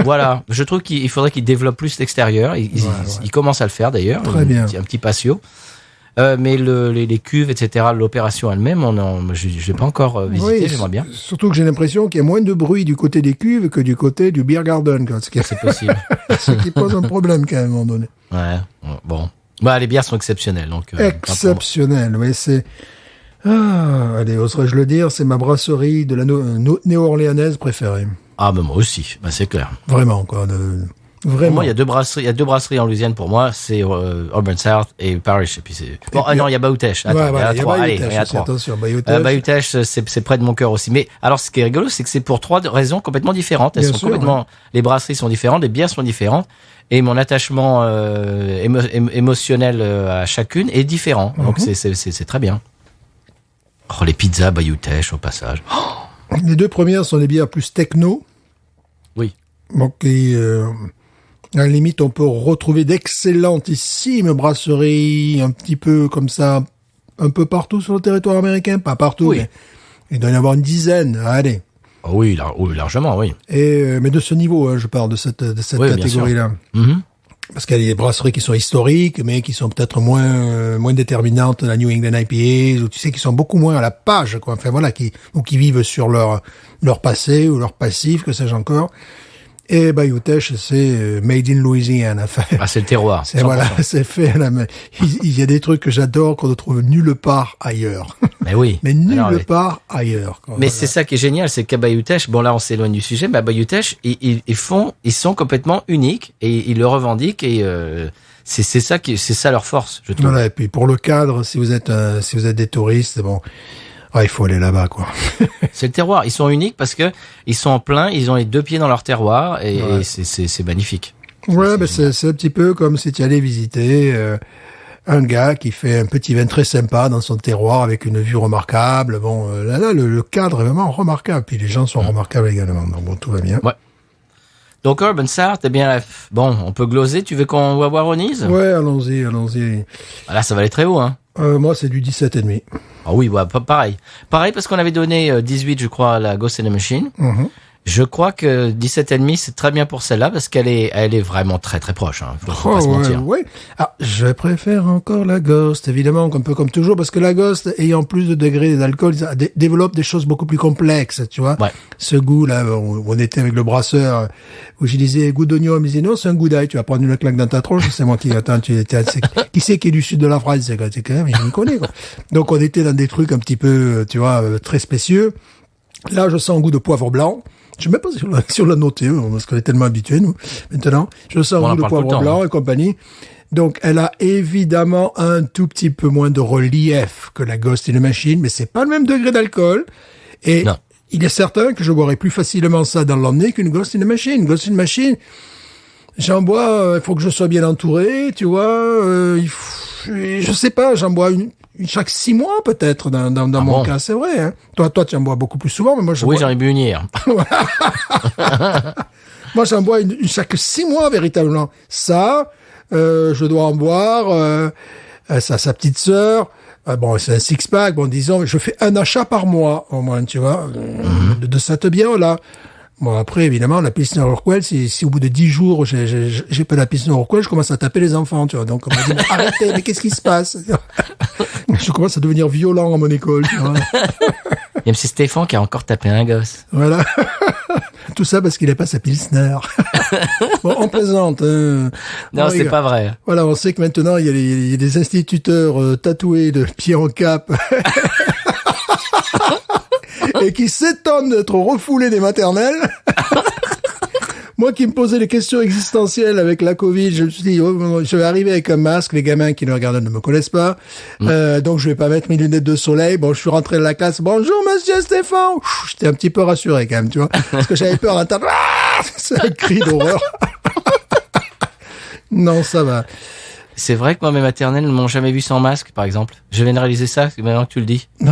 S2: Voilà. Je trouve qu'il faudrait qu'ils développent plus l'extérieur. Ils commencent à le faire d'ailleurs.
S1: Très bien.
S2: Un petit patio. Mais les cuves, etc., l'opération elle-même, je l'ai pas encore visité, j'aimerais bien.
S1: Surtout que j'ai l'impression qu'il y a moins de bruit du côté des cuves que du côté du beer garden.
S2: C'est possible.
S1: Ce qui pose un problème quand même, à un moment donné.
S2: Ouais, bon. Les bières sont exceptionnelles. Donc,
S1: exceptionnelles, mais c'est... allez, oserais-je le dire, c'est ma brasserie de la néo-orléanaise préférée.
S2: Ah, ben moi aussi, c'est clair.
S1: Vraiment, quoi. Vraiment.
S2: Pour moi, il y a deux brasseries en Louisiane pour moi, c'est Urban South et Parish. Et puis non, il y a Bayou-Teche.
S1: Il y a trois. Allez, il y a trois. Attention, Bayou-Teche.
S2: Bayou-Teche, c'est près de mon cœur aussi. Mais alors, ce qui est rigolo, c'est que c'est pour trois raisons complètement différentes. Les brasseries sont différentes, les bières sont différentes, et mon attachement émotionnel à chacune est différent. Donc c'est très bien. Oh, les pizzas Bayou-Teche au passage.
S1: Les deux premières sont les bières plus techno.
S2: Oui.
S1: Donc, à la limite, on peut retrouver d'excellentissimes brasseries, un petit peu comme ça, un peu partout sur le territoire américain. Pas partout, mais il doit y en avoir une dizaine. Allez.
S2: Oh oui, largement, oui.
S1: Mais de ce niveau, hein, je parle de cette catégorie-là. Parce qu'il y a des brasseries qui sont historiques, mais qui sont peut-être moins déterminantes, la New England IPAs, ou tu sais, qui sont beaucoup moins à la page, quoi. Enfin, voilà, qui vivent sur leur passé ou leur passif, que sais-je encore. Et Bayou-Teche, c'est made in Louisiana. Enfin,
S2: c'est le terroir.
S1: C'est fait à la main. Il y a des trucs que j'adore qu'on ne trouve nulle part ailleurs.
S2: Mais oui.
S1: Mais nulle part ailleurs. Quoi.
S2: Mais c'est ça qui est génial, c'est qu'à Bayou-Teche, bon là on s'éloigne du sujet, mais à Bayou-Teche, ils sont complètement uniques et ils le revendiquent et c'est ça leur force, je trouve.
S1: Voilà, et puis pour le cadre, si vous êtes des touristes, bon. Il faut aller là-bas, quoi.
S2: C'est le terroir. Ils sont uniques parce que ils sont en plein, ils ont les deux pieds dans leur terroir et c'est magnifique.
S1: Ouais, c'est un petit peu comme si tu allais visiter un gars qui fait un petit vin très sympa dans son terroir avec une vue remarquable. Bon, là, le cadre est vraiment remarquable. Puis les gens sont remarquables également. Donc bon, tout va bien.
S2: Ouais. Donc Urban South, eh bien, bon, on peut gloser. Tu veux qu'on va voir Ronise?
S1: Ouais, allons-y.
S2: Là, ça va aller très haut, hein.
S1: Moi, c'est du 17,5.
S2: Ah oui, pareil. Pareil parce qu'on avait donné 18, je crois, à la Ghost in the Machine. Je crois que 17,5 c'est très bien pour celle-là parce qu'elle est vraiment très très proche. Hein. Faut pas se mentir.
S1: Ouais. Ah, je préfère encore la Ghost, évidemment, un peu comme toujours, parce que la Ghost, ayant plus de degrés d'alcool, développe des choses beaucoup plus complexes, tu vois. Ouais. Ce goût-là, où on était avec le brasseur, où je disais goût d'oignon, il me disait non, c'est un goût d'ail, tu vas prendre une claque dans ta tronche, c'est moi qui attends, qui c'est qui est du sud de la France, c'est quand même, il me connaît, quoi. Donc on était dans des trucs un petit peu, tu vois, très spécieux. Là, je sens un goût de poivre blanc. Je ne sais même pas si on l'a noté, parce qu'on est tellement habitués, nous, maintenant. Je sens un goût de poivre blanc et compagnie. Donc, elle a évidemment un tout petit peu moins de relief que la Ghost in the Machine, mais c'est pas le même degré d'alcool. Et non. Il est certain que je boirais plus facilement ça dans l'emmener qu'une Ghost in the Machine. Ghost in the Machine, j'en bois, il faut que je sois bien entouré, tu vois. Je sais pas, j'en bois chaque 6 mois peut-être dans mon cas, c'est vrai. Hein. Toi, tu en bois beaucoup plus souvent, mais moi
S2: j'en ai bu une hier.
S1: Moi, j'en bois chaque 6 mois véritablement. Ça, je dois en boire. Sa petite sœur. Bon, c'est un six-pack. Bon, disons, je fais un achat par mois au moins, tu vois, de cette bière-là. Bon, après, évidemment, la Pilsner Urquell, si au bout de 10 jours, j'ai pas la Pilsner Urquell, je commence à taper les enfants, tu vois. Donc, on m'a dit, arrêtez, mais qu'est-ce qui se passe? Je commence à devenir violent à mon école, tu vois.
S2: Il y a M. Stéphane qui a encore tapé un gosse.
S1: Voilà. Tout ça parce qu'il n'a pas sa Pilsner. Bon, on plaisante.
S2: Non, c'est pas vrai.
S1: Voilà, on sait que maintenant, il y a des instituteurs tatoués de pied en cap. Et qui s'étonnent d'être refoulés des maternelles. Moi qui me posais des questions existentielles avec la Covid, je me suis dit, je vais arriver avec un masque, les gamins qui le regardent ne me connaissent pas, donc je vais pas mettre mes lunettes de soleil. Bon, je suis rentré de la classe, bonjour monsieur Stéphane. J'étais un petit peu rassuré quand même, tu vois, parce que j'avais peur d'entendre, c'est un cri d'horreur. Non, ça va.
S2: C'est vrai que moi, mes maternelles ne m'ont jamais vu sans masque, par exemple. Je viens de réaliser ça, maintenant que tu le dis.
S1: Ouais.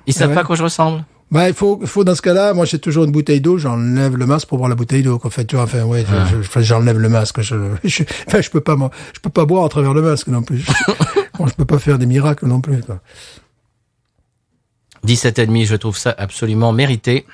S2: Ils savent pas à quoi je ressemble.
S1: Bah, il faut dans ce cas-là, moi j'ai toujours une bouteille d'eau, j'enlève le masque pour boire la bouteille d'eau. En fait, tu vois, enfin ouais, j'enlève le masque. Je peux pas boire à travers le masque non plus. Bon, je peux pas faire des miracles non plus, quoi.
S2: 17,5, je trouve ça absolument mérité,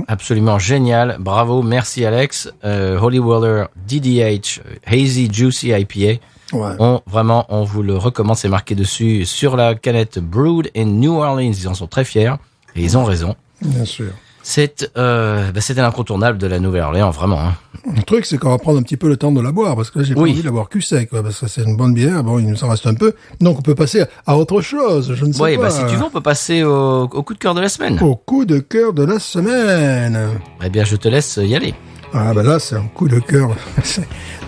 S2: absolument génial. Bravo, merci Alex. Holy Water DDH Hazy Juicy IPA. Ouais. On vous le recommande, c'est marqué dessus sur la canette Brewed in New Orleans. Ils en sont très fiers et ils ont raison.
S1: Bien sûr.
S2: C'est un incontournable de la Nouvelle-Orléans, vraiment. Hein.
S1: Le truc, c'est qu'on va prendre un petit peu le temps de la boire, parce que là, j'ai pas envie de la boire cul sec, quoi, parce que c'est une bonne bière. Bon, il nous en reste un peu. Donc, on peut passer à autre chose, je ne sais pas.
S2: Oui, bah, si tu veux, on peut passer au coup de cœur de la semaine.
S1: Au coup de cœur de la semaine.
S2: Eh bien, je te laisse y aller.
S1: Ah, ben là, c'est un coup de cœur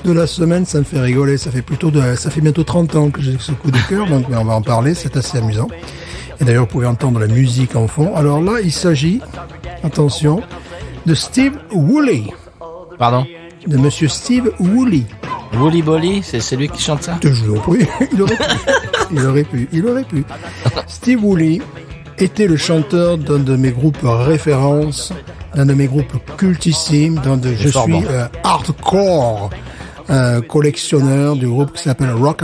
S1: de la semaine, ça me fait rigoler. Ça fait bientôt 30 ans que j'ai ce coup de cœur, donc on va en parler, c'est assez amusant. Et d'ailleurs, vous pouvez entendre la musique en fond. Alors là, il s'agit, attention, de Steve Woolley.
S2: Pardon?
S1: De monsieur Steve Woolley.
S2: Wooly Bolly, c'est lui qui chante ça?
S1: Toujours, oui. Il aurait pu. Steve Woolley était le chanteur d'un de mes groupes références, d'un de mes groupes cultissimes, je suis hardcore collectionneur du groupe qui s'appelle Rock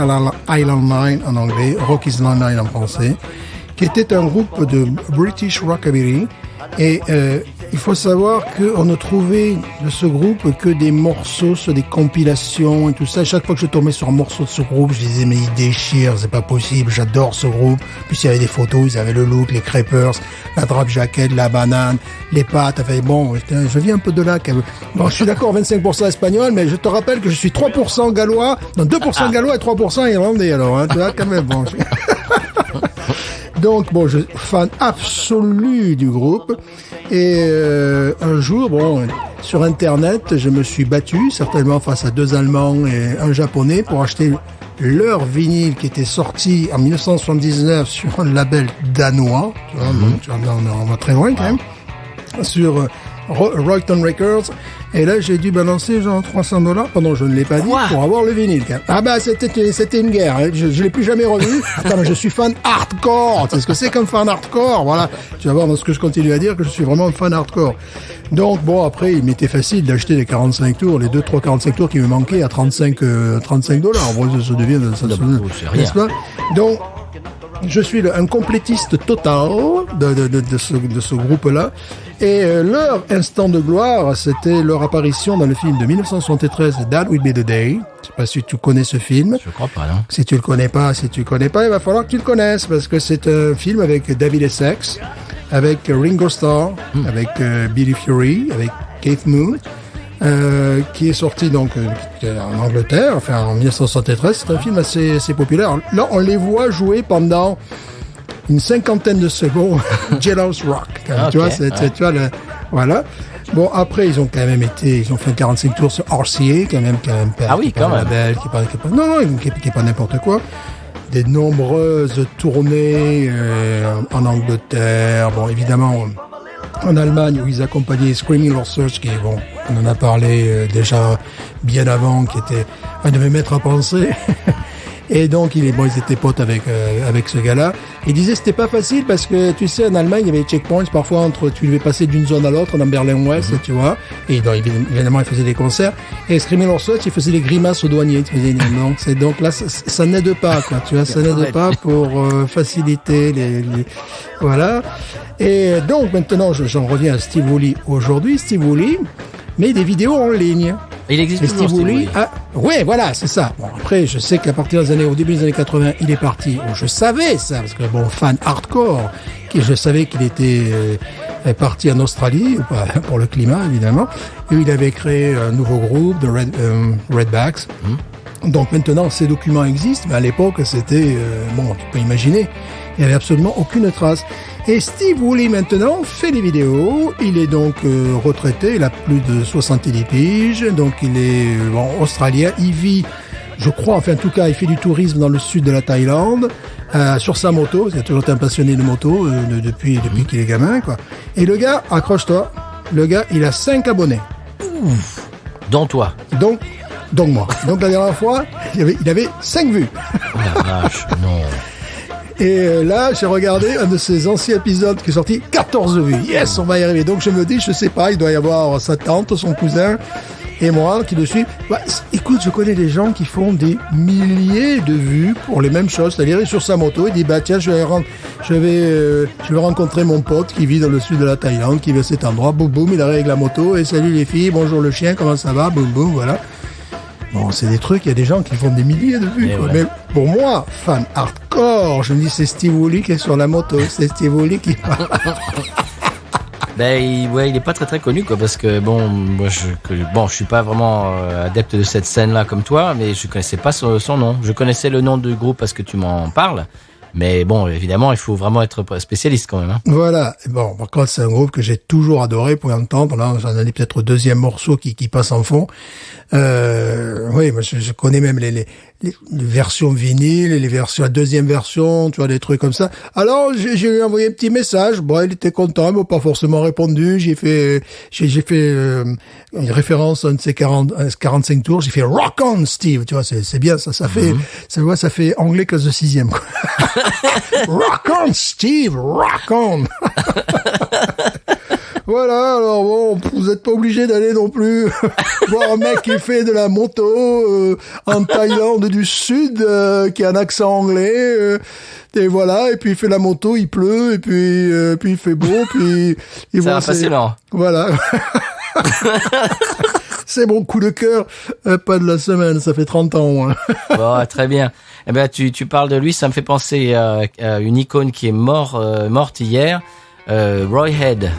S1: Island Line en anglais, Rock Island Line en français, qui était un groupe de British Rockabilly. Et il faut savoir qu'on ne trouvait de ce groupe que des morceaux sur des compilations et tout ça. Chaque fois que je tombais sur un morceau de ce groupe, je disais mais il déchire, c'est pas possible, j'adore ce groupe. Puis il y avait des photos, ils avaient le look, les crêpeurs, la drap jacket, la banane, les pâtes. Enfin bon, je viens un peu de là. Bon, je suis d'accord 25% espagnol, mais je te rappelle que je suis 3% gallois, non 2% gallois et 3% irlandais. Alors, hein, tu vois quand même. Bon. Donc, bon, je suis fan absolu du groupe. Et un jour, bon, sur Internet, je me suis battu, certainement face à 2 Allemands et un Japonais, pour acheter leur vinyle qui était sorti en 1979 sur un label danois. Tu vois, on va très loin quand même. Sur Royton Records. Et là, j'ai dû balancer genre $300. Pardon, je ne l'ai pas dit, pour avoir le vinyle. Ah bah, c'était une guerre. Hein. Je l'ai plus jamais revu. Attends, mais je suis fan hardcore. Tu sais ce que c'est comme fan hardcore? Voilà. Tu vas voir dans ce que je continue à dire que je suis vraiment fan hardcore. Donc, bon, après, il m'était facile d'acheter les 45 tours, les 2-3 45 tours qui me manquaient à $35. Bon, ça devient, n'est-ce pas? Donc, Je suis un complétiste total de ce groupe-là. Et leur instant de gloire, c'était leur apparition dans le film de 1973, That Will Be the Day. Je sais pas si tu connais ce film.
S2: Je crois pas, non.
S1: Si tu le connais pas, il va falloir que tu le connaisses parce que c'est un film avec David Essex, avec Ringo Starr, avec Billy Fury, avec Keith Moon. Qui est sorti donc en Angleterre, enfin en 1973. C'est un film assez populaire. Là, on les voit jouer pendant une 50aine de secondes Jailhouse Rock. Tu vois, tu vois voilà. Bon, après, ils ont fait 45 tours sur RCA, quand même.
S2: Ah oui, quand même.
S1: Qui est pas n'importe quoi. Des nombreuses tournées en Angleterre. Bon, évidemment. En Allemagne, où ils accompagnaient Screaming Lord Sturge, qui, bon, on en a parlé déjà bien avant, qui était un de mes maîtres à penser. Et donc, ils étaient potes avec ce gars-là. Il disait que c'était pas facile parce que, tu sais, en Allemagne, il y avait des checkpoints parfois tu devais passer d'une zone à l'autre, dans Berlin-Ouest, tu vois. Et donc, évidemment, il faisait des concerts. Et Screaming Lord Sturge, il faisait des grimaces aux douaniers. Donc là, ça n'aide pas, quoi. Tu vois, ça n'aide pas pour faciliter voilà. Et donc, maintenant, j'en reviens à Steve Woolley aujourd'hui. Steve Woolley met des vidéos en ligne.
S2: Il existe toujours, Steve Woolley.
S1: Ouais, voilà, c'est ça. Bon, après, je sais qu'à partir au début des années 80, il est parti. Bon, je savais ça, parce que bon, fan hardcore, je savais qu'il était parti en Australie, pour le climat, évidemment. Et il avait créé un nouveau groupe, de Redbacks. Donc maintenant, ces documents existent, mais à l'époque, c'était, tu peux imaginer, il n'y avait absolument aucune trace. Et Steve Woolley, maintenant, fait des vidéos. Il est donc retraité, il a plus de 70 piges, donc il est australien. Il vit, je crois, enfin en tout cas, il fait du tourisme dans le sud de la Thaïlande, sur sa moto. Il a toujours été un passionné de moto depuis qu'il est gamin, quoi. Et le gars, accroche-toi, il a 5 abonnés.
S2: Dont toi.
S1: Donc moi. Donc la dernière fois, il avait 5 vues.
S2: Oh la vache, non.
S1: Et là, j'ai regardé un de ses anciens épisodes qui est sorti, 14 vues. Yes, on va y arriver. Donc je me dis, je sais pas, il doit y avoir sa tante, son cousin et moi qui le suivent. Écoute, je connais des gens qui font des milliers de vues pour les mêmes choses. C'est-à-dire, il est sur sa moto, il dit, tiens, je vais rencontrer mon pote qui vit dans le sud de la Thaïlande, qui vit à cet endroit. Boum, boum, il arrive avec la moto et salut les filles, bonjour le chien, comment ça va? Boum, boum, voilà. Bon, c'est des trucs, il y a des gens qui font des milliers de vues, quoi. Ouais. Mais pour moi, fan hardcore, je me dis, c'est Steve Woolley qui est sur la moto, c'est Steve Woolley qui parle.
S2: Il est pas très très connu, quoi, parce que moi je suis pas vraiment adepte de cette scène-là comme toi, mais je connaissais pas son nom. Je connaissais le nom du groupe parce que tu m'en parles. Mais bon, évidemment, il faut vraiment être spécialiste quand même. Hein.
S1: Voilà. Bon, par contre, c'est un groupe que j'ai toujours adoré pour entendre. Là, j'en ai peut-être au deuxième morceau qui passe en fond. Oui, moi, je connais même les versions vinyles, la deuxième version, tu vois, des trucs comme ça. Alors, j'ai lui envoyé un petit message. Bon, il était content, mais pas forcément répondu. J'ai fait une référence à un de ses 45 tours. J'ai fait Rock On, Steve. Tu vois, c'est bien, ça fait, ça fait anglais classe de 6e, quoi. Rock on, Steve, rock on. Voilà, alors bon, vous n'êtes pas obligé d'aller non plus voir un mec qui fait de la moto en Thaïlande du Sud, qui a un accent anglais, et voilà, et puis il fait la moto, il pleut, et puis il fait beau, puis
S2: il va passer lent.
S1: Voilà. C'est mon coup de cœur, pas de la semaine, ça fait 30 ans.
S2: Bon, très bien. Eh ben, tu parles de lui, ça me fait penser à une icône qui est morte hier, Roy Head,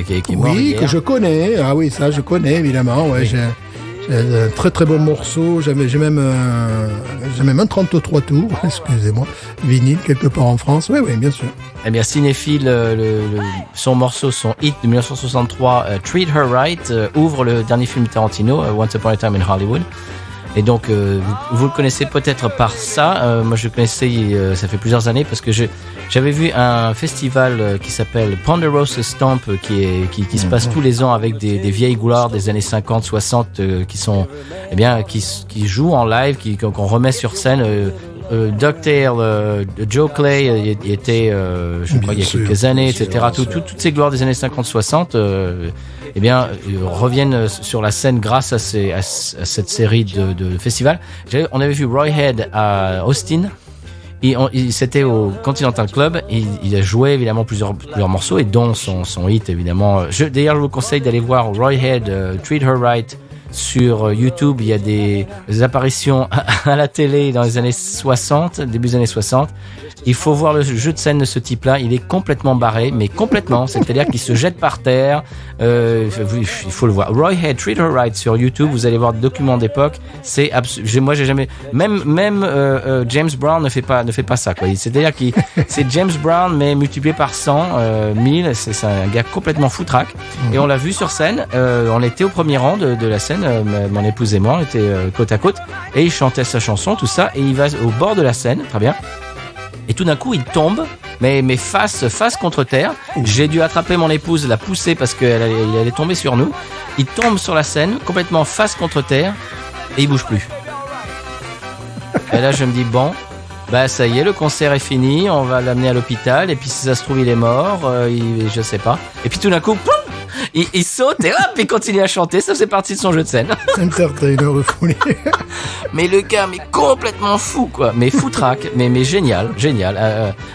S2: qui est mort hier. Oui,
S1: que je connais. Ah oui, ça, je connais, évidemment. Ouais, oui. J'ai un très très bon morceau. J'ai même un 33 tours, excusez-moi, vinyle quelque part en France. Oui, bien sûr.
S2: Eh bien, cinéphile, son hit de 1963, Treat Her Right, ouvre le dernier film de Tarantino, Once Upon a Time in Hollywood. Et donc, vous le connaissez peut-être par ça. Moi, je le connaissais, ça fait plusieurs années parce que j'avais vu un festival qui s'appelle Ponderosa Stomp qui se passe tous les ans avec des vieilles gloires des années 50, 60 qui jouent en live, qu'on remet sur scène. Ducktail, Joe Clay, il était, je crois, il y a quelques années, etc. Toutes ces gloires des années 50-60, reviennent sur la scène grâce à cette série de festivals. On avait vu Roy Head à Austin, C'était au Continental Club. Il a joué évidemment plusieurs morceaux et dont son hit évidemment. D'ailleurs, je vous conseille d'aller voir Roy Head, Treat Her Right. Sur YouTube, il y a des apparitions à la télé dans les années 60, début des années 60. Il faut voir le jeu de scène de ce type-là. Il est complètement barré, mais complètement. C'est-à-dire qu'il se jette par terre. Il faut le voir. Roy Head, Treat Her Right sur YouTube. Vous allez voir des documents d'époque. Moi, j'ai jamais. Même James Brown ne fait pas ça, quoi. C'est-à-dire que c'est James Brown mais multiplié par 100, 1000. C'est un gars complètement foutraque. Et on l'a vu sur scène. On était au premier rang de la scène. Mon épouse et moi, on était côte à côte. Et il chantait sa chanson, tout ça. Et il va au bord de la scène, très bien. Et tout d'un coup, il tombe, mais face contre terre. J'ai dû attraper mon épouse, la pousser parce qu'elle allait tomber sur nous. Il tombe sur la scène, complètement face contre terre, et il bouge plus. Et là, je me dis, bon, bah ça y est, le concert est fini, on va l'amener à l'hôpital, et puis si ça se trouve, il est mort, je sais pas. Et puis tout d'un coup, poum, il saute et hop, il continue à chanter. Ça faisait partie de son jeu de scène.
S1: Entertainer refoulé.
S2: Mais le gars, mais complètement fou, quoi. Mais foutraque, mais génial.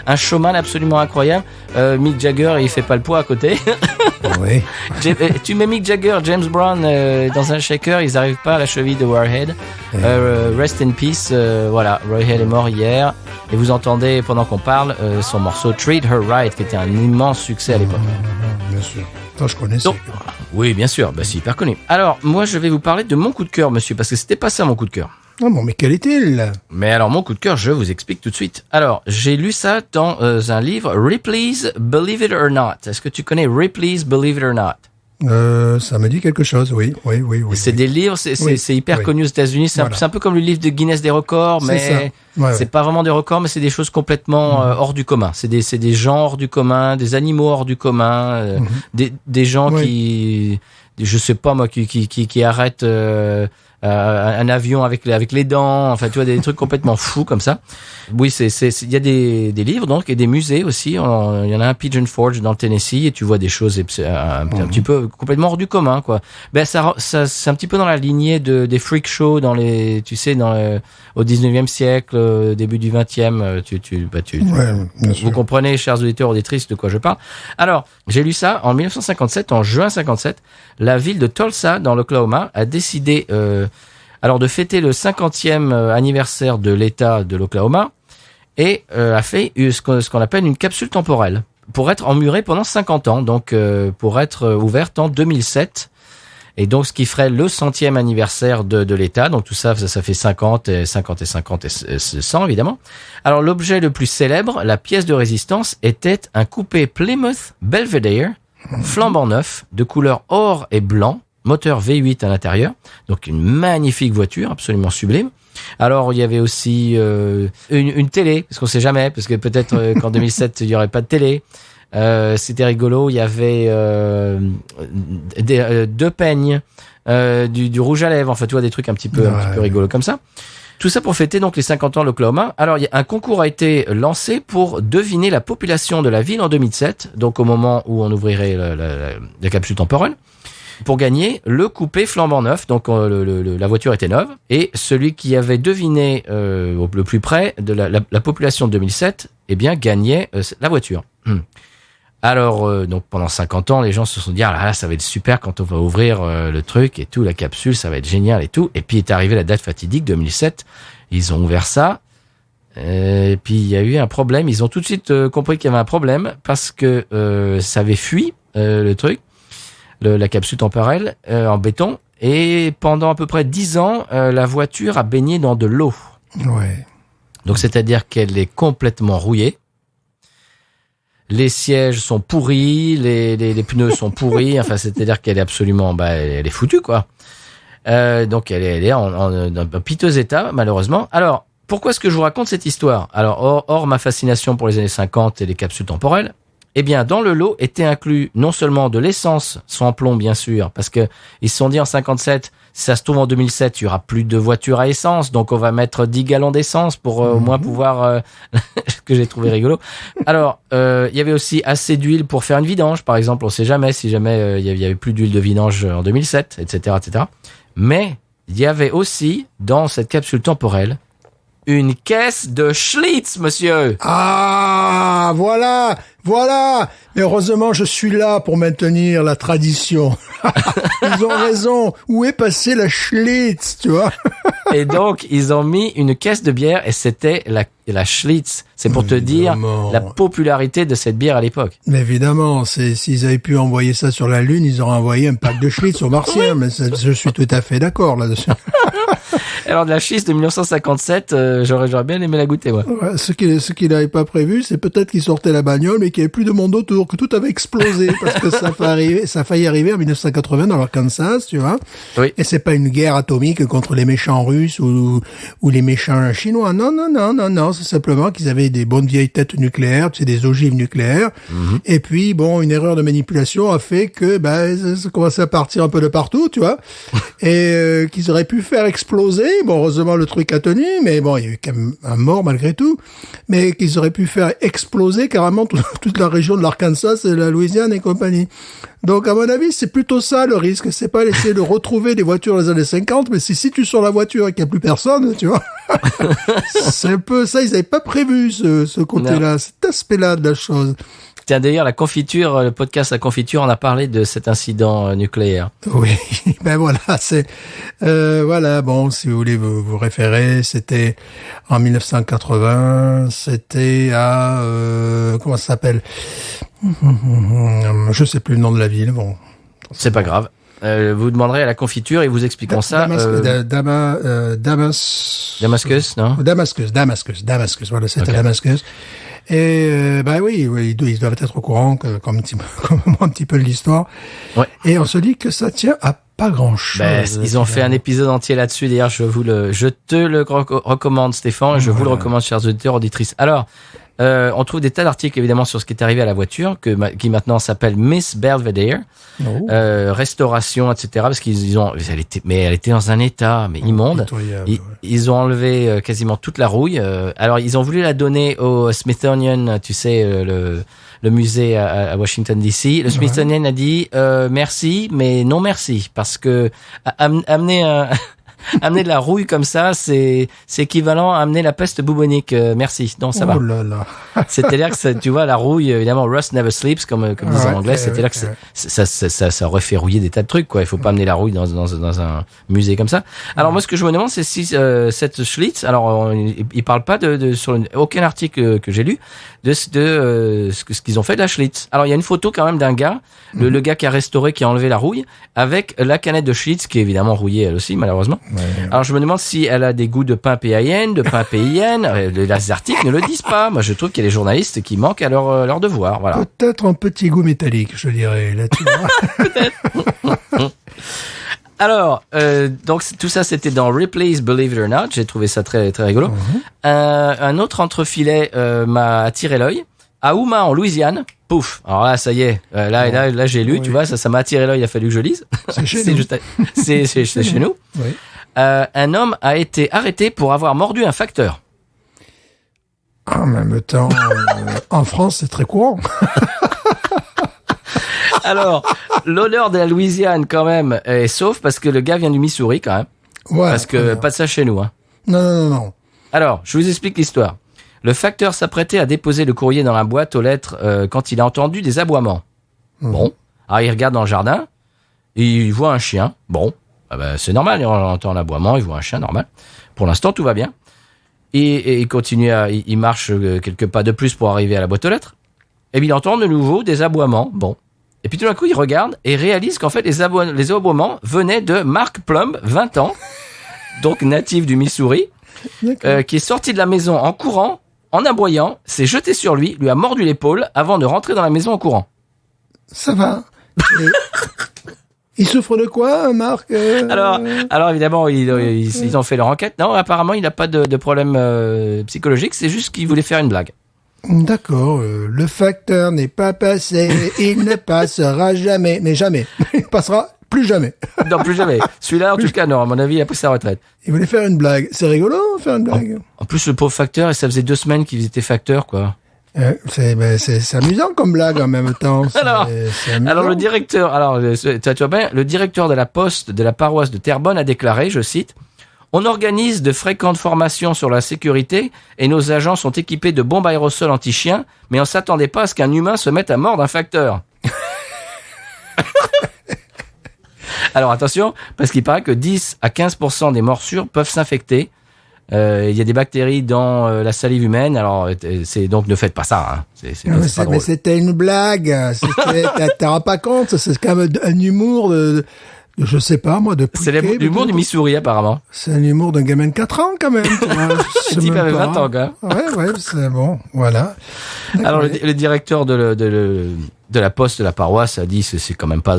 S2: Un showman absolument incroyable. Mick Jagger, il fait pas le poids à côté.
S1: Oui.
S2: Tu mets Mick Jagger, James Brown dans un shaker, ils arrivent pas à la cheville de Warhead. Rest in peace. Voilà, Warhead est mort hier. Et vous entendez, pendant qu'on parle, son morceau Treat Her Right, qui était un immense succès à l'époque.
S1: Bien sûr. Je connais ça.
S2: Oui, bien sûr, c'est hyper connu. Alors, moi, je vais vous parler de mon coup de cœur, monsieur, parce que c'était pas ça mon coup de cœur.
S1: Ah bon, mais quel est-il?
S2: Mais alors, mon coup de cœur, je vous explique tout de suite. Alors, j'ai lu ça dans un livre, Ripley's Believe It or Not. Est-ce que tu connais Ripley's Believe It or Not?
S1: Ça me dit quelque chose, oui.
S2: C'est des livres, c'est hyper connu aux États-Unis. C'est un peu comme le livre de Guinness des records, mais c'est pas vraiment des records, mais c'est des choses complètement hors du commun. C'est des gens hors du commun, des animaux hors du commun, des gens qui, je sais pas moi, qui arrêtent un avion avec les dents, enfin tu vois, des trucs complètement fous comme ça. Oui, il y a des livres donc et des musées aussi. Il y en a un Pigeon Forge dans le Tennessee et tu vois des choses un petit peu complètement hors du commun, quoi. Ben ça c'est un petit peu dans la lignée des freak shows au 19e siècle, début du 20e. Vous comprenez, chers auditeurs auditrices, de quoi je parle. Alors, j'ai lu ça en 1957, en juin 57, la ville de Tulsa dans l'Oklahoma a décidé de fêter le 50e anniversaire de l'État de l'Oklahoma et a fait ce qu'on appelle une capsule temporelle pour être emmurée pendant 50 ans, donc pour être ouverte en 2007. Et donc, ce qui ferait le 100e anniversaire de l'État. Donc, tout ça fait 50 et 100, évidemment. Alors, l'objet le plus célèbre, la pièce de résistance, était un coupé Plymouth Belvedere, flambant neuf, de couleur or et blanc, moteur V8 à l'intérieur. Donc, une magnifique voiture, absolument sublime. Alors, il y avait aussi une télé, parce qu'on sait jamais, parce que peut-être qu'en 2007, il y aurait pas de télé. C'était rigolo, il y avait deux peignes, du rouge à lèvres, enfin tu vois, des trucs un petit peu rigolos comme ça. Tout ça pour fêter donc les 50 ans de l'Oklahoma. Alors un concours a été lancé pour deviner la population de la ville en 2007, donc au moment où on ouvrirait la capsule temporelle, pour gagner le coupé flambant neuf. Donc la voiture était neuve et celui qui avait deviné le plus près de la population de 2007, eh bien gagnait la voiture. Alors, donc pendant 50 ans, les gens se sont dit, ah là, ça va être super quand on va ouvrir le truc et tout, la capsule, ça va être génial et tout. Et puis est arrivée la date fatidique, 2007. Ils ont ouvert ça. Et puis il y a eu un problème. Ils ont tout de suite compris qu'il y avait un problème parce que ça avait fui le truc, la capsule temporelle en béton. Et pendant à peu près 10 ans, la voiture a baigné dans de l'eau.
S1: Ouais.
S2: Donc c'est-à-dire qu'elle est complètement rouillée. Les sièges sont pourris, les pneus sont pourris. Enfin, c'est-à-dire qu'elle est absolument, elle est foutue, quoi. Donc, elle est en piteux état, malheureusement. Alors, pourquoi est-ce que je vous raconte cette histoire? Alors, hors ma fascination pour les années 50 et les capsules temporelles, eh bien, dans le lot était inclus non seulement de l'essence, sans plomb, bien sûr, parce que ils se sont dit en 57, si ça se trouve en 2007, il y aura plus de voitures à essence, donc on va mettre 10 gallons d'essence pour au moins pouvoir, que j'ai trouvé rigolo. Alors, il y avait aussi assez d'huile pour faire une vidange, par exemple, on sait jamais, si jamais il y avait plus d'huile de vidange en 2007, etc., etc. Mais il y avait aussi, dans cette capsule temporelle, une caisse de Schlitz, monsieur.
S1: Ah, voilà. Mais heureusement, je suis là pour maintenir la tradition. Ils ont raison. Où est passée la Schlitz, tu vois?
S2: Et donc, ils ont mis une caisse de bière et c'était la Schlitz. C'est pour te dire la popularité de cette bière à l'époque.
S1: Mais évidemment, s'ils avaient pu envoyer ça sur la Lune, ils auraient envoyé un pack de Schlitz aux Martiens. Mais je suis tout à fait d'accord là-dessus.
S2: Alors, de la Schlitz de 1957, j'aurais bien aimé la goûter, moi.
S1: Ouais, ce qu'il n'avait pas prévu, c'est peut-être qu'il sortait la bagnole, mais qu'il n'y avait plus de monde autour, que tout avait explosé, parce que ça a failli arriver en 1980 dans l'Arkansas, tu vois.
S2: Oui.
S1: Et c'est pas une guerre atomique contre les méchants russes ou les méchants chinois. Non. C'est simplement qu'ils avaient des bonnes vieilles têtes nucléaires, tu sais, des ogives nucléaires. Mm-hmm. Et puis, bon, une erreur de manipulation a fait que, ça commençait à partir un peu de partout, tu vois. Et, qu'ils auraient pu faire exploser. Bon, heureusement, le truc a tenu, mais bon, il y a eu quand même un mort malgré tout. Mais qu'ils auraient pu faire exploser carrément toute la région de l'Arkansas et la Louisiane et compagnie. Donc, à mon avis, c'est plutôt ça le risque. C'est pas essayer de retrouver des voitures des années 50, mais si tu sur la voiture et qu'il n'y a plus personne, tu vois. C'est un peu ça. Ils n'avaient pas prévu ce côté-là, non. Cet aspect-là de la chose.
S2: Tiens, d'ailleurs, la confiture, le podcast La Confiture, on a parlé de cet incident nucléaire.
S1: Oui, ben voilà, voilà, bon, si vous voulez vous référer, c'était en 1980, c'était à, comment ça s'appelle? Je sais plus le nom de la ville, bon.
S2: C'est pas grave. Vous demanderez à la confiture et vous expliquons ça. Damascus, non?
S1: Damascus, voilà, c'était okay. Damascus. Et oui, ils doivent être au courant comme un petit peu de l'histoire. Ouais. Et on se dit que ça tient à pas grand-chose.
S2: Ils ont fait un épisode entier là-dessus. D'ailleurs, je te le recommande, Stéphane, et je vous le recommande, chers auditeurs, auditrices. Alors, on trouve des tas d'articles évidemment sur ce qui est arrivé à la voiture, qui maintenant s'appelle Miss Belvedere, restauration, etc. Parce elle était dans un état immonde. Ils ont enlevé quasiment toute la rouille. Alors ils ont voulu la donner au Smithsonian, tu sais, le musée à Washington DC. Le Smithsonian a dit merci, mais non merci, parce que amener de la rouille comme ça, c'est équivalent à amener la peste bubonique. Merci. Non, ça va.
S1: Oh là là.
S2: C'est-à-dire que tu vois, la rouille, évidemment, rust never sleeps, comme disent en anglais. C'est-à-dire que ça aurait fait rouiller des tas de trucs, quoi. Il faut pas amener la rouille dans un musée comme ça. Alors, moi, ce que je me demande, c'est si, cette Schlitz, alors, il parle pas sur aucun article que j'ai lu, de ce qu'ils ont fait de la Schlitz. Alors, il y a une photo quand même d'un gars, le gars qui a restauré, qui a enlevé la rouille, avec la canette de Schlitz, qui est évidemment rouillée elle aussi, malheureusement. Ouais. Alors, je me demande si elle a des goûts de pain PAIN, de pain PIN. Les articles ne le disent pas. Moi, je trouve qu'il y a des journalistes qui manquent à leur devoir. Voilà.
S1: Peut-être un petit goût métallique, je dirais, là-dessus.
S2: Peut-être. Alors, donc tout ça, c'était dans Ripley's Believe It or Not. J'ai trouvé ça très très rigolo. Un autre entrefilet m'a attiré l'œil. À Houma, en Louisiane. Pouf. Alors là, ça y est. Là, j'ai lu. Oui. Tu vois, ça m'a attiré l'œil. Il a fallu que je lise.
S1: C'est chez nous.
S2: C'est chez nous.
S1: Oui.
S2: Un homme a été arrêté pour avoir mordu un facteur.
S1: En même temps, en France, c'est très courant.
S2: Alors, l'honneur de la Louisiane, quand même, est sauf parce que le gars vient du Missouri, quand même. Ouais. Parce que pas de ça chez nous, hein.
S1: Non.
S2: Alors, je vous explique l'histoire. Le facteur s'apprêtait à déposer le courrier dans la boîte aux lettres quand il a entendu des aboiements. Bon. Alors, il regarde dans le jardin. Il voit un chien. Bon. C'est normal, il entend l'aboiement, il voit un chien, normal. Pour l'instant, tout va bien. Et il continue il marche quelques pas de plus pour arriver à la boîte aux lettres. Et puis il entend de nouveau des aboiements. Bon. Et puis tout d'un coup, il regarde et réalise qu'en fait, les aboiements venaient de Mark Plumb, 20 ans, donc natif du Missouri, qui est sorti de la maison en courant, en aboyant, s'est jeté sur lui a mordu l'épaule avant de rentrer dans la maison en courant.
S1: Ça va. Il souffre de quoi, Marc
S2: Alors évidemment, ils ont fait leur enquête. Non, apparemment, il n'a pas de problème psychologique. C'est juste qu'il voulait faire une blague.
S1: D'accord. Le facteur n'est pas passé. Il ne passera jamais. Mais jamais. Il passera plus jamais.
S2: Non, plus jamais. Celui-là, en tout cas, non. À mon avis, il a pris sa retraite.
S1: Il voulait faire une blague. C'est rigolo, faire une blague.
S2: En plus, le pauvre facteur, ça faisait 2 semaines qu'il était facteur, quoi.
S1: C'est amusant comme blague en même temps.
S2: Alors le directeur, tu vois bien, le directeur de la poste de la paroisse de Terrebonne a déclaré, je cite, On organise de fréquentes formations sur la sécurité et nos agents sont équipés de bombes aérosols anti-chiens, mais on s'attendait pas à ce qu'un humain se mette à mordre un facteur. Alors attention, parce qu'il paraît que 10 à 15% des morsures peuvent s'infecter. Il y a des bactéries dans la salive humaine, alors donc ne faites pas ça. Hein. C'est pas drôle.
S1: Mais c'était une blague. T'en rends pas compte, c'est quand même un humour de je sais pas moi, de
S2: c'est l'humour du Missouri apparemment.
S1: C'est un humour d'un gamin de 4 ans quand même.
S2: Le type avait 20 ans quoi.
S1: Ouais, c'est bon, voilà.
S2: Alors le directeur de la poste de la paroisse a dit c'est quand même pas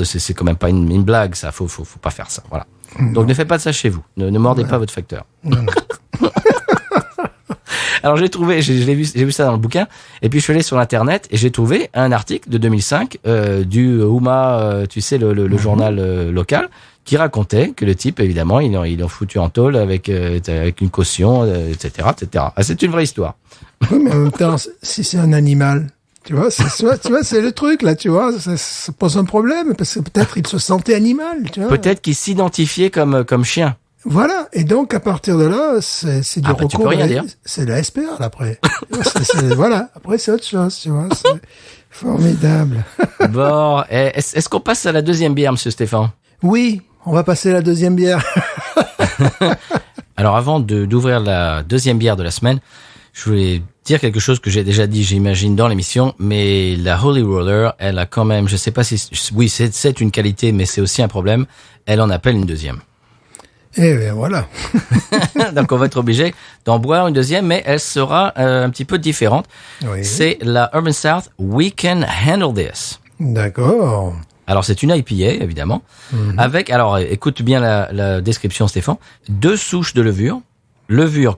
S2: une blague, ça faut pas faire ça, voilà. Donc ne faites pas de ça chez vous, ne mordez pas votre facteur.
S1: Non.
S2: Alors j'ai vu ça dans le bouquin, et puis je suis allé sur internet et j'ai trouvé un article de 2005 du Houma, tu sais le journal local, qui racontait que le type évidemment ils l'ont foutu en tôle avec une caution, etc. Ah, c'est une vraie histoire.
S1: Oui, mais en même temps, si c'est un animal, tu vois, c'est le truc là, tu vois, ça pose un problème parce que peut-être il se sentait animal, tu vois.
S2: Peut-être qu'il s'identifiait comme chien.
S1: Voilà, et donc à partir de là, c'est du recours.
S2: Tu peux rien dire.
S1: C'est la SPA là, après. Voilà, après c'est autre chose, tu vois. C'est formidable.
S2: Bon, est-ce qu'on passe à la deuxième bière, Monsieur Stéphane?
S1: Oui, on va passer à la deuxième bière.
S2: Alors avant d'ouvrir la deuxième bière de la semaine, je voulais dire quelque chose que j'ai déjà dit, j'imagine, dans l'émission, mais la Holy Roller, elle a quand même, je sais pas si, oui, c'est une qualité, mais c'est aussi un problème, elle en appelle une deuxième.
S1: Eh bien, voilà.
S2: Donc, on va être obligé d'en boire une deuxième, mais elle sera un petit peu différente.
S1: Oui.
S2: C'est la Urban South We Can Handle This.
S1: D'accord.
S2: Alors, c'est une IPA, évidemment, avec, alors, écoute bien la description, Stéphane, 2 souches de levure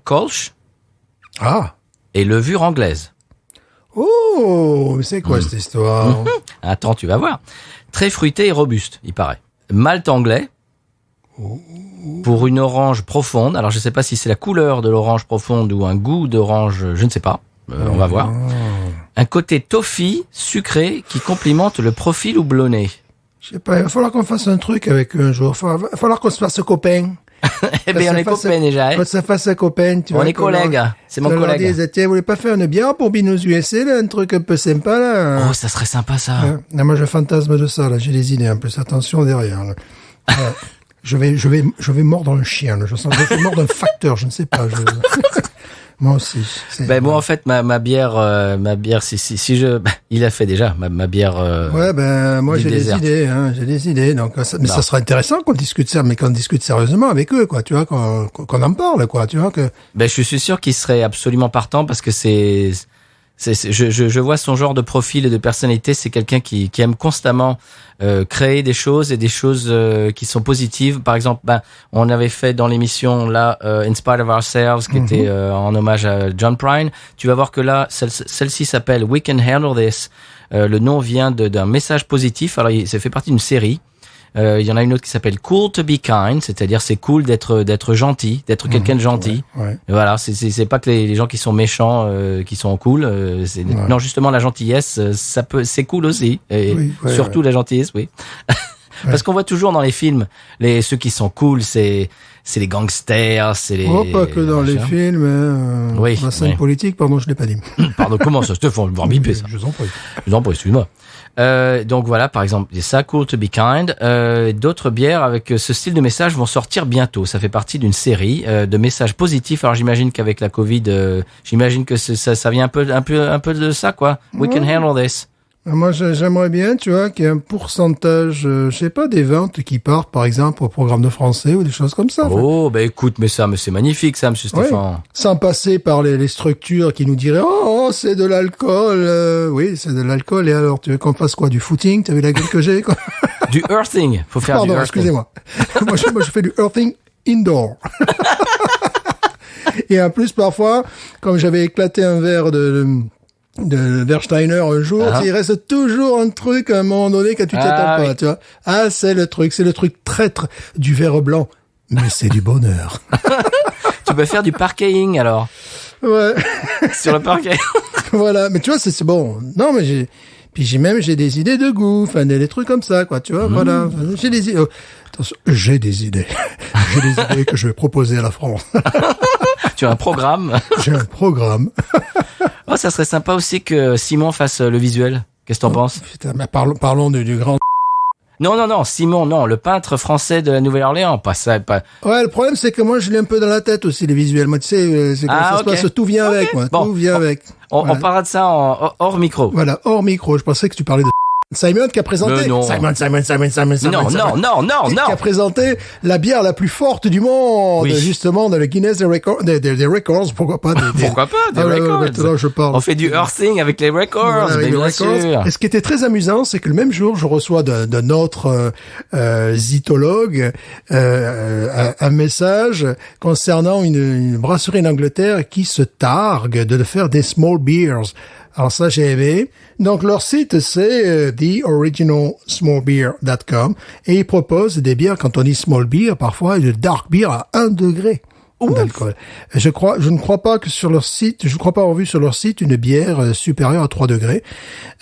S2: Kolsch et levure anglaise.
S1: Oh, mais c'est quoi cette histoire?
S2: Attends, tu vas voir. Très fruité et robuste, il paraît. Malt anglais. Pour une orange profonde. Alors, je ne sais pas si c'est la couleur de l'orange profonde ou un goût d'orange, je ne sais pas. On va voir. Un côté toffee sucré qui complimente le profil houblonné.
S1: Je sais pas, il va falloir qu'on fasse un truc avec eux un jour. Il va falloir qu'on se fasse copain.
S2: Eh bien, on est copains déjà. Hein.
S1: Qu'on se fasse un copain, tu vois.
S2: On est collègues. C'est mon collègue.
S1: Dise, tiens, vous voulez pas faire une bière pour Binous USA, là, un truc un peu sympa, là?
S2: Oh, ça serait sympa, ça.
S1: Non, moi, je fantasme de ça, là. J'ai des idées, en plus. Attention derrière, là. Je vais mordre un chien, là. Je vais mordre un facteur, je ne sais pas. Moi aussi.
S2: Ben moi en fait ma bière si je il a fait déjà ma bière.
S1: Ouais moi j'ai des idées donc ça sera intéressant qu'on discute ça mais qu'on discute sérieusement avec eux quoi tu vois qu'on en parle quoi tu vois que.
S2: Ben je suis sûr qu'il serait absolument partant parce que je vois son genre de profil et de personnalité, c'est quelqu'un qui aime constamment créer des choses et des choses qui sont positives. Par exemple, on avait fait dans l'émission là In Spite of Ourselves qui était en hommage à John Prine. Tu vas voir que là celle-ci s'appelle We Can Handle This. Le nom vient d'un message positif. Alors ça fait partie d'une série. Il y en a une autre qui s'appelle Cool to be kind, c'est-à-dire c'est cool d'être gentil, d'être quelqu'un de gentil.
S1: Ouais.
S2: Et voilà, c'est pas que les gens qui sont méchants qui sont cool, non justement la gentillesse c'est cool aussi et surtout la gentillesse, oui. Parce qu'on voit toujours dans les films ceux qui sont cool, c'est les gangsters, c'est les
S1: pas que dans les films la scène politique, pardon, je l'ai pas dit.
S2: Pardon, comment ça, Stéphane, je vais biper ça.
S1: Je vous en prie.
S2: Excuse-moi. Donc voilà, par exemple, il y a ça, Cool to be kind. D'autres bières avec ce style de message vont sortir bientôt. Ça fait partie d'une série de messages positifs. Alors j'imagine qu'avec la Covid, j'imagine que ça vient un peu de ça, quoi. We can handle this.
S1: Moi, j'aimerais bien, tu vois, qu'il y ait un pourcentage, je sais pas, des ventes qui partent, par exemple, au programme de français ou des choses comme ça.
S2: Oh, écoute, mais c'est magnifique, ça, monsieur Stéphane.
S1: Oui, sans passer par les structures qui nous diraient, oh, c'est de l'alcool, oui, c'est de l'alcool, et alors, tu veux qu'on fasse quoi, du footing? T'as vu la gueule que j'ai, quoi?
S2: Du earthing. Faut faire du earthing.
S1: Excusez-moi. moi, je fais du earthing indoor. Et en plus, parfois, comme j'avais éclaté un verre de Versteiner un jour, il reste toujours un truc à un moment donné que tu t'attends pas, tu vois. Ah, c'est le truc traître du verre blanc, mais c'est du bonheur.
S2: Tu peux faire du parkaying alors.
S1: Ouais.
S2: Sur le parquet.
S1: Voilà, mais tu vois, c'est bon. Non, mais Puis j'ai des idées de goût, enfin des trucs comme ça, quoi, tu vois, voilà. J'ai des idées. Oh, attention, j'ai des idées. J'ai des idées que je vais proposer à la France.
S2: Tu as un programme.
S1: J'ai un programme.
S2: Oh, ça serait sympa aussi que Simon fasse le visuel. Qu'est-ce que t'en penses?
S1: Putain, mais parlons du grand.
S2: Non, Simon, non, le peintre français de la Nouvelle-Orléans, pas ça, pas.
S1: Ouais, le problème, c'est que moi, je l'ai un peu dans la tête aussi, les visuels. Moi, tu sais, c'est comme ça se passe, tout vient avec, moi.
S2: Bon,
S1: tout vient avec.
S2: On parlera de ça hors micro.
S1: Voilà, hors micro. Je pensais que tu parlais de Simon qui a présenté.
S2: Non.
S1: Simon.
S2: Non.
S1: Qui a présenté la bière la plus forte du monde.
S2: Oui.
S1: Justement, dans le Guinness des records. Pourquoi pas?
S2: Pourquoi pas, des records.
S1: Maintenant, je parle.
S2: On fait du earthing avec les records,
S1: Voilà, avec
S2: bien
S1: les records.
S2: sûr.
S1: Et ce qui était très amusant, c'est que le même jour, je reçois d'un autre zytologue un message concernant une brasserie en Angleterre qui se targue de faire des small beers. Alors ça, j'ai aimé. Donc, leur site, c'est theoriginalsmallbeer.com et ils proposent des bières, quand on dit small beer, parfois, de dark beer à 1 degré d'alcool. Je ne crois pas avoir vu sur leur site une bière supérieure à 3 degrés.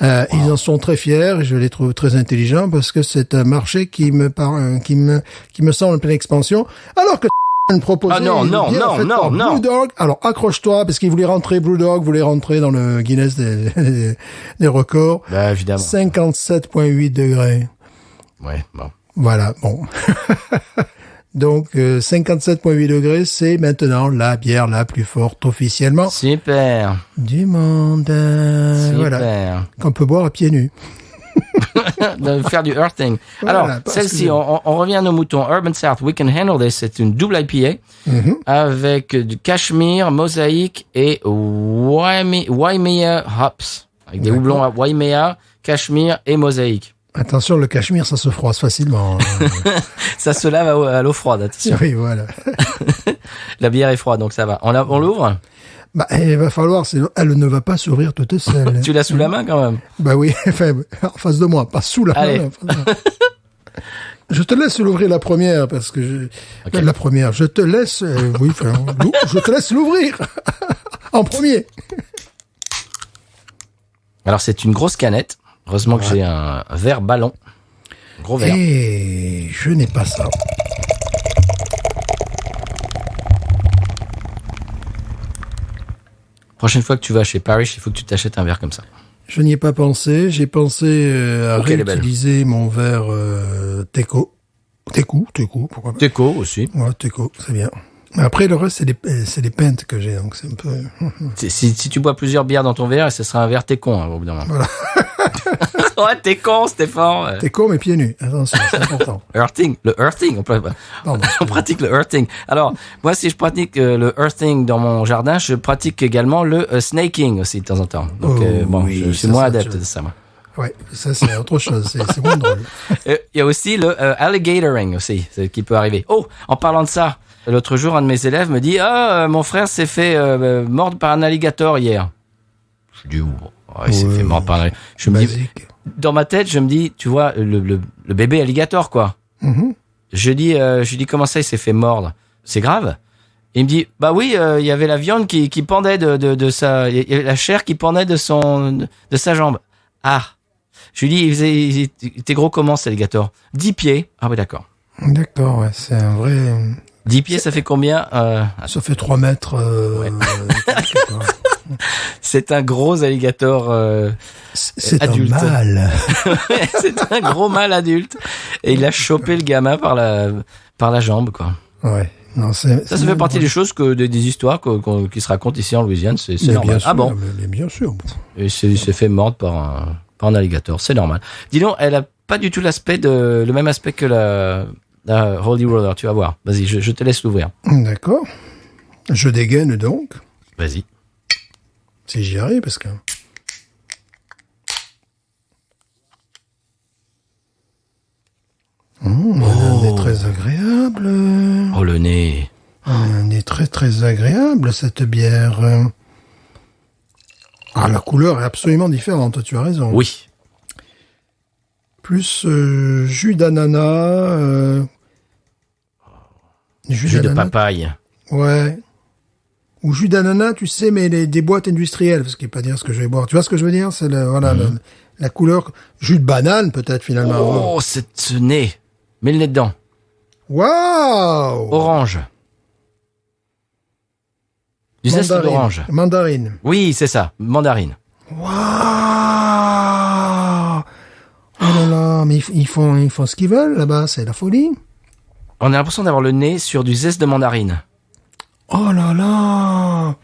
S1: Ils en sont très fiers et je les trouve très intelligents parce que c'est un marché qui me semble en pleine expansion. Alors que proposé
S2: non.
S1: Blue Dog. Alors, accroche-toi, parce qu'il Blue Dog voulait rentrer dans le Guinness des records.
S2: Bah, évidemment.
S1: 57,8 degrés.
S2: Ouais, bon.
S1: Voilà, bon. Donc, 57,8 degrés, c'est maintenant la bière la plus forte officiellement.
S2: Super.
S1: Du monde.
S2: Super.
S1: Voilà. Qu'on peut boire à pieds nus.
S2: De faire du earthing.
S1: Voilà,
S2: alors, celle-ci, on revient à nos moutons. Urban South, We Can Handle This, c'est une double IPA avec du cashmere, mosaïque et Waimea hops. Avec des houblons à Waimea, cashmere et mosaïque.
S1: Attention, le cachemire, ça se froisse facilement.
S2: Ça se lave à l'eau froide, attention.
S1: Oui, voilà.
S2: La bière est froide, donc ça va. On l'ouvre?
S1: Bah, il va falloir, sinon elle ne va pas s'ouvrir toute seule.
S2: Tu l'as sous la main quand même?
S1: Bah oui, enfin, en face de moi, pas sous la main. Je te laisse l'ouvrir la première, parce que la première, je te laisse, je te laisse l'ouvrir en premier.
S2: Alors c'est une grosse canette. Heureusement que j'ai un verre ballon. Gros verre.
S1: Et je n'ai pas ça.
S2: Prochaine fois que tu vas chez Parrish, il faut que tu t'achètes un verre comme ça.
S1: Je n'y ai pas pensé. J'ai pensé à réutiliser mon verre Teco, pourquoi pas.
S2: Teco aussi.
S1: Ouais, Teco, c'est bien. Mais après, le reste, c'est des pintes que j'ai, donc c'est un peu...
S2: Si tu bois plusieurs bières dans ton verre, ce sera un verre t'es con, au bout d'un moment.
S1: Voilà.
S2: Ouais, t'es con, Stéphane.
S1: T'es con, mais pieds nus. Attention, c'est important.
S2: Earthing. Le earthing. On pratique le earthing. Alors, moi, si je pratique le earthing dans mon jardin, je pratique également le snaking aussi de temps en temps. Donc, je suis moins adepte de ça, moi.
S1: Ouais, ça, c'est autre chose. C'est moins drôle.
S2: Il y a aussi le alligatoring aussi, qui peut arriver. Oh, en parlant de ça, l'autre jour, un de mes élèves me dit, mon frère s'est fait mordre par un alligator hier. Je dis, il s'est fait mordre par un alligator. Dans ma tête, je me dis, tu vois, le bébé alligator, quoi.
S1: Mm-hmm.
S2: Je dis, comment ça, il s'est fait mordre? C'est grave? Il me dit, bah oui, il y avait la viande qui pendait de sa, il y avait la chair qui pendait de sa jambe. Ah. Je lui dis, il était gros comment, cet alligator? 10 pieds. Ah oui, d'accord.
S1: D'accord, ouais, c'est un vrai...
S2: 10 pieds, ça fait combien?
S1: Ça fait 3 mètres.
S2: C'est un gros alligator
S1: c'est
S2: adulte.
S1: Un mâle.
S2: C'est un gros mâle adulte. Et il a chopé le gamin par la jambe, quoi.
S1: Ouais. Non, ça
S2: fait partie des choses des histoires qui se racontent ici en Louisiane. C'est normal.
S1: Sûr, bon? Mais bien sûr.
S2: Et il s'est fait mordre par un alligator. C'est normal. Dis donc, elle a pas du tout le même aspect que la Holy Roller. Tu vas voir. Vas-y, je te laisse l'ouvrir.
S1: D'accord. Je dégaine donc.
S2: Vas-y.
S1: Si j'y arrive, parce que... Un nez très agréable.
S2: Oh, le nez.
S1: Un nez très très agréable, cette bière. Ah, la couleur est absolument différente, tu as raison.
S2: Oui.
S1: Plus jus d'ananas.
S2: Jus de papaye.
S1: Ouais. Ou jus d'ananas, tu sais, mais des boîtes industrielles, ce qui veut pas dire ce que je vais boire. Tu vois ce que je veux dire? C'est la couleur. Jus de banane, peut-être, finalement.
S2: Oh, ce nez. Mets le nez dedans.
S1: Waouh!
S2: Orange. Du zeste d'orange.
S1: Mandarine.
S2: Oui, c'est ça. Mandarine.
S1: Waouh! Oh là là, mais ils font ce qu'ils veulent, là-bas. C'est la folie.
S2: On a l'impression d'avoir le nez sur du zeste de mandarine.
S1: Oh là là!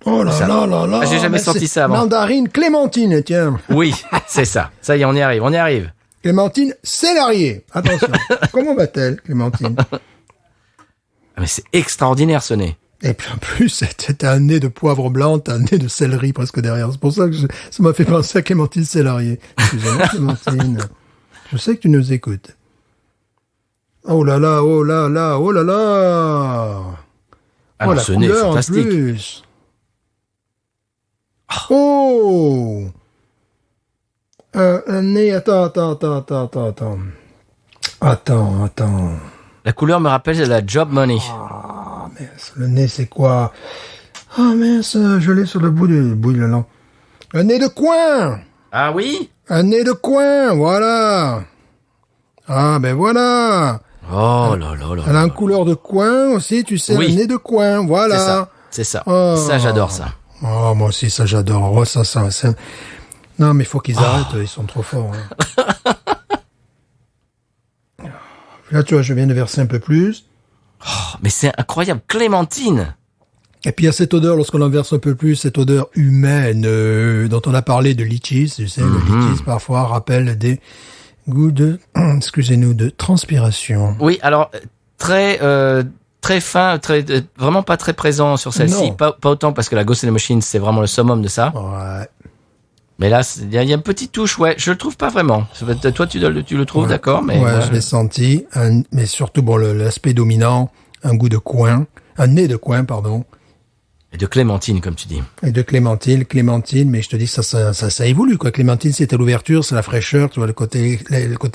S1: Oh là
S2: Ça.
S1: là là là!
S2: Ah, j'ai jamais senti ça avant.
S1: Mandarine clémentine, tiens.
S2: Oui, c'est ça. Ça y est, on y arrive.
S1: Clémentine Célarier. Attention. Comment va-t-elle, Clémentine?
S2: Ah, mais c'est extraordinaire ce nez.
S1: Et puis en plus, t'as un nez de poivre blanc, t'as un nez de céleri presque derrière. C'est pour ça que ça m'a fait penser à Clémentine Célarier. Excusez-moi, Clémentine. Je sais que tu nous écoutes. Oh là là, oh là là, oh là là!
S2: Alors,
S1: la
S2: ce nez est
S1: couleur en
S2: fantastique.
S1: plus. Oh! Un nez, attends. Attends.
S2: La couleur me rappelle la Job Money.
S1: Ah, mince, le nez, c'est quoi? Ah, mince, je l'ai sur le bout de la langue. Un nez de coin!
S2: Ah oui?
S1: Un nez de coin, voilà! Ah, ben voilà!
S2: Oh là là là.
S1: Elle a une couleur de coin aussi, tu sais,
S2: Oui.
S1: un nez de coin, voilà.
S2: C'est ça.
S1: Oh.
S2: Ça, j'adore ça.
S1: Oh, moi aussi, ça, j'adore. Oh, ça. Non, mais il faut qu'ils arrêtent, ils sont trop forts. Hein. Là, tu vois, je viens de verser un peu plus.
S2: Oh, mais c'est incroyable. Clémentine.
S1: Et puis, il y a cette odeur, lorsqu'on en verse un peu plus, cette odeur humaine dont on a parlé de litchis, tu sais, le litchis, parfois, rappelle des goûts de, excusez-nous, de transpiration.
S2: Oui, alors, très fin, vraiment pas très présent sur celle-ci.
S1: Non.
S2: Pas autant parce que la Ghost in the Machine, c'est vraiment le summum de ça.
S1: Ouais.
S2: Mais là, il y a une petite touche, ouais. Je le trouve pas vraiment. Toi, tu le trouves,
S1: Ouais.
S2: d'accord, mais
S1: Ouais, je l'ai senti. Mais surtout, bon, l'aspect dominant, un goût de coin, un nez de coin, pardon.
S2: Et de clémentine, comme tu dis.
S1: Et de clémentine, mais je te dis, ça évolue, quoi. Clémentine, c'est à l'ouverture, c'est la fraîcheur, tu vois, le côté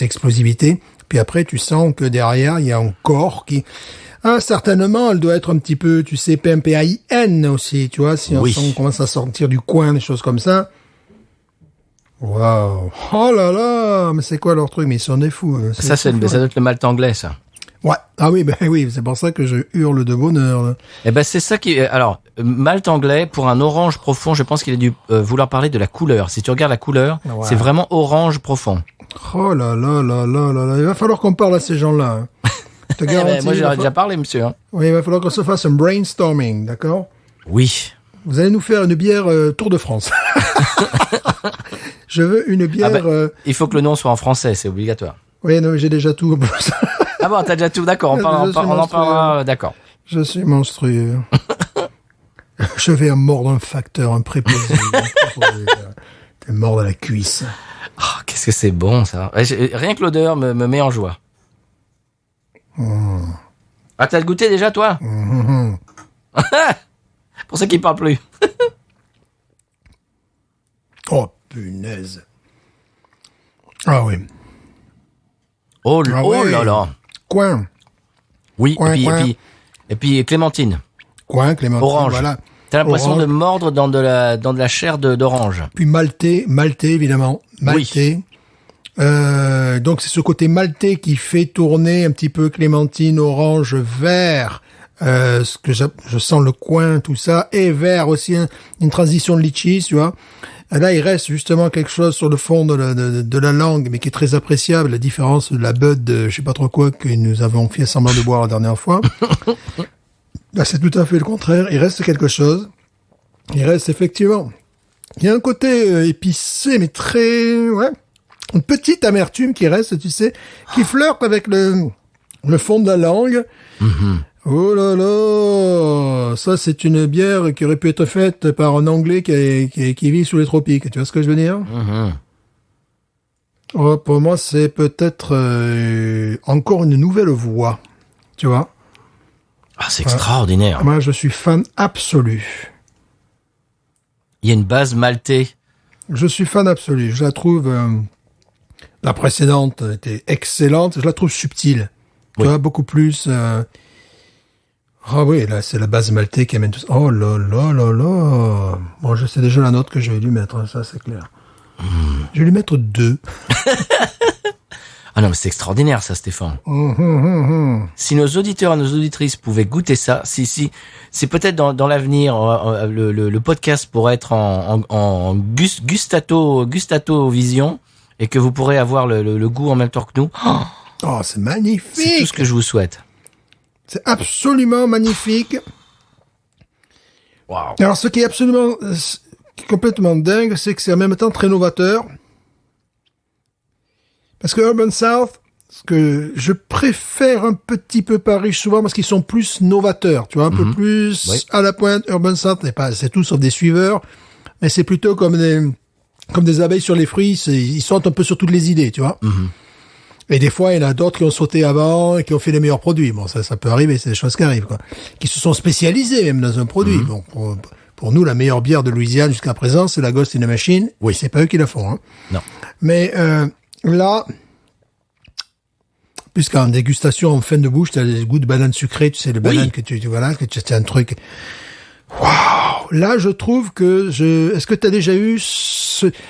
S1: explosivité. Puis après, tu sens que derrière, il y a un corps qui, certainement, elle doit être un petit peu, tu sais, PMPAIN aussi, tu vois, si
S2: Oui.
S1: on commence à sortir du coin, des choses comme ça. Waouh. Oh là là, mais c'est quoi leur truc? Mais ils sont des fous.
S2: Ça doit être le malt anglais, ça.
S1: Ouais. Ah oui, ben oui, c'est pour ça que je hurle de bonheur, là.
S2: Eh ben, c'est ça qui, alors, malt anglais, pour un orange profond, je pense qu'il a dû vouloir parler de la couleur. Si tu regardes la couleur,
S1: Ouais.
S2: c'est vraiment orange profond.
S1: Oh là là là là là là. Il va falloir qu'on parle à ces gens-là, hein. Je te
S2: Eh ben,
S1: garantis.
S2: moi,
S1: il
S2: j'en
S1: va
S2: ai déjà parlé, monsieur. Hein.
S1: Oui, il va falloir qu'on se fasse un brainstorming, d'accord?
S2: Oui.
S1: Vous allez nous faire une bière Tour de France. Je veux une bière...
S2: Il faut que le nom soit en français, c'est obligatoire.
S1: Oui, non, j'ai déjà tout.
S2: Ah bon, t'as déjà tout, d'accord, on en parlera, d'accord.
S1: Je suis monstrueux. Je vais mordre un facteur, un préposé. T'es mordre à la cuisse.
S2: Oh, qu'est-ce que c'est bon, ça. Rien que l'odeur me met en joie. Ah, t'as le goûté déjà, toi? Pour ceux qui parlent plus.
S1: Oh, punaise. Ah oui.
S2: Oh,
S1: Ah
S2: oh
S1: ouais.
S2: là là.
S1: Coin.
S2: Oui,
S1: Coin, coin.
S2: et puis clémentine.
S1: Coin, Clémentine.
S2: Orange.
S1: Voilà.
S2: T'as l'impression
S1: Orange.
S2: de mordre dans de la chair d'orange.
S1: Puis maltais, évidemment. Maltais. Donc c'est ce côté maltais qui fait tourner un petit peu clémentine, orange, vert. Ce que je sens le coin, tout ça, et vert aussi, une transition de litchis, tu vois. Et là, il reste justement quelque chose sur le fond de la langue, mais qui est très appréciable, la différence de la bud, je sais pas trop quoi, que nous avons fait semblant de boire la dernière fois. Là, c'est tout à fait le contraire. Il reste quelque chose. Il reste effectivement. Il y a un côté épicé, mais très, ouais, une petite amertume qui reste, tu sais, qui flirte avec le fond de la langue. Oh là là, ça c'est une bière qui aurait pu être faite par un Anglais qui vit sous les tropiques. Tu vois ce que je veux dire? Oh, pour moi, c'est peut-être encore une nouvelle voie. Tu vois?
S2: Ah, c'est extraordinaire.
S1: Moi, je suis fan absolu.
S2: Il y a une base maltais.
S1: Je suis fan absolu. Je la trouve... la précédente était excellente. Je la trouve subtile. Tu
S2: Oui.
S1: vois, beaucoup plus... Ah oui, là, c'est la base maltais qui amène tout ça. Oh là là là là. Bon, je sais déjà la note que je vais lui mettre, ça c'est clair. Je vais lui mettre 2.
S2: Ah non, mais c'est extraordinaire ça, Stéphane. Si nos auditeurs et nos auditrices pouvaient goûter ça, si c'est peut-être dans l'avenir, le podcast pourrait être en gustato vision et que vous pourrez avoir le goût en même temps que nous.
S1: Oh, c'est magnifique.
S2: C'est tout ce que je vous souhaite.
S1: C'est absolument magnifique.
S2: Waouh.
S1: Alors, ce qui est complètement dingue, c'est que c'est en même temps très novateur. Parce que Urban South, ce que je préfère un petit peu Paris souvent parce qu'ils sont plus novateurs, tu vois, un peu plus à la pointe. Urban South c'est tout sauf des suiveurs, mais c'est plutôt comme des abeilles sur les fruits, ils sautent un peu sur toutes les idées, tu vois. Et des fois, il y en a d'autres qui ont sauté avant et qui ont fait les meilleurs produits. Bon, ça peut arriver, c'est des choses qui arrivent, quoi. Qui se sont spécialisés même dans un produit. Bon, pour nous, la meilleure bière de Louisiane jusqu'à présent, c'est la Ghost in the Machine. Oui. C'est pas eux qui la font, hein.
S2: Non.
S1: Mais, là, puisqu'en dégustation, en fin de bouche, t'as le goût de banane sucrée, tu sais, le banane que voilà, que tu as un truc. Waouh! Là, je trouve que est-ce que t'as déjà eu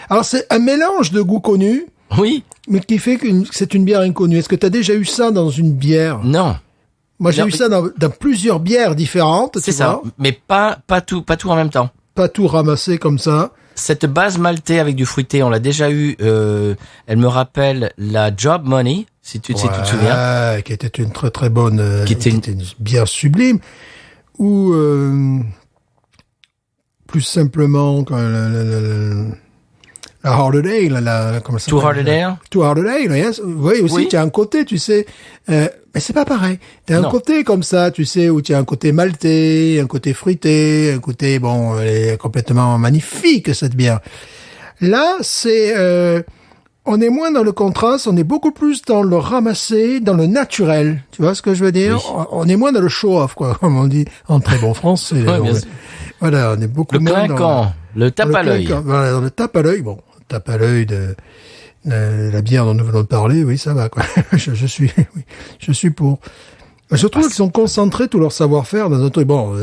S1: alors c'est un mélange de goûts connus.
S2: Oui.
S1: Mais qui fait que c'est une bière inconnue. Est-ce que t'as déjà eu ça dans une bière?
S2: Non.
S1: Moi, j'ai eu ça dans plusieurs bières différentes.
S2: C'est ça. Mais pas tout en même temps.
S1: Pas tout ramassé comme ça.
S2: Cette base maltais avec du fruité, on l'a déjà eu. Elle me rappelle la Job Money, si tu te souviens.
S1: Qui était une très très bonne,
S2: qui était une
S1: bière sublime. Ou plus simplement quand la Hard Ale, comment ça s'appelle?
S2: Too Hard Ale.
S1: Too Hard Ale, yes. Oui, aussi, tu as un côté, tu sais, mais c'est pas pareil. Tu as un côté comme ça, tu sais, où tu as un côté maltais, un côté fruité, un côté, bon, elle est complètement magnifique, cette bière. Là, on est moins dans le contraste, on est beaucoup plus dans le ramassé, dans le naturel. Tu vois ce que je veux dire? Oui. On est moins dans le show-off, quoi, comme on dit en très bon français. Voilà, on est beaucoup moins
S2: clinquant, le tape à l'œil.
S1: Voilà, dans le tape à l'œil, bon. Tape à l'œil de la bière dont nous venons de parler, oui, ça va, quoi. je suis pour. Je trouve qu'ils sont concentrés tout leur savoir-faire dans un truc. Bon,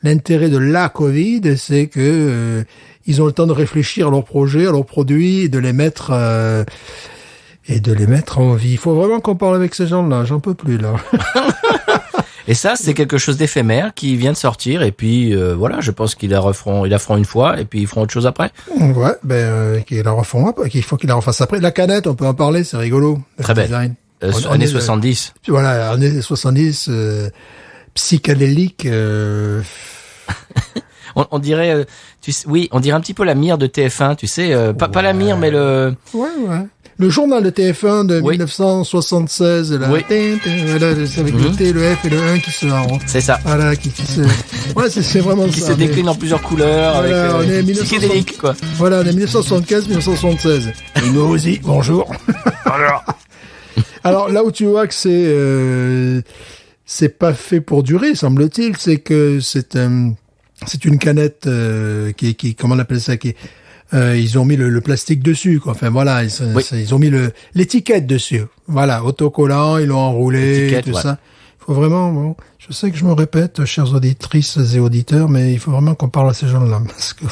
S1: l'intérêt de la Covid, c'est que ils ont le temps de réfléchir à leurs projets, à leurs produits, et de les mettre en vie. Il faut vraiment qu'on parle avec ces gens-là. J'en peux plus là.
S2: Et ça, c'est quelque chose d'éphémère qui vient de sortir. Et puis voilà, je pense qu'ils la referont une fois et puis ils feront autre chose après.
S1: Ouais, qu'ils la referont après. Qu'il faut qu'ils la refassent après. La canette, on peut en parler, c'est rigolo.
S2: Très belle. Années 70.
S1: Voilà, années 70, psychédélique.
S2: On dirait, on dirait un petit peu la mire de TF1, tu sais, pas la mire, mais le.
S1: Ouais. Le journal de TF1 de 1976, là, avec le T, le F et le 1 qui se...
S2: C'est ça.
S1: Voilà, qui se... Ouais, c'est vraiment
S2: qui ça. Qui se décline en plusieurs couleurs,
S1: voilà,
S2: avec psychédélique, quoi.
S1: Voilà, on est 1975-1976. Et nous aussi, bonjour. Alors, là où tu vois que c'est pas fait pour durer, semble-t-il, c'est que c'est une canette qui comment on appelle ça, ils ont mis le plastique dessus, quoi. Enfin voilà, ils ont mis l'étiquette dessus. Voilà, autocollant, ils l'ont enroulé, tout ça. Il faut vraiment, bon, je sais que je me répète, chères auditrices et auditeurs, mais il faut vraiment qu'on parle à ces gens-là, parce que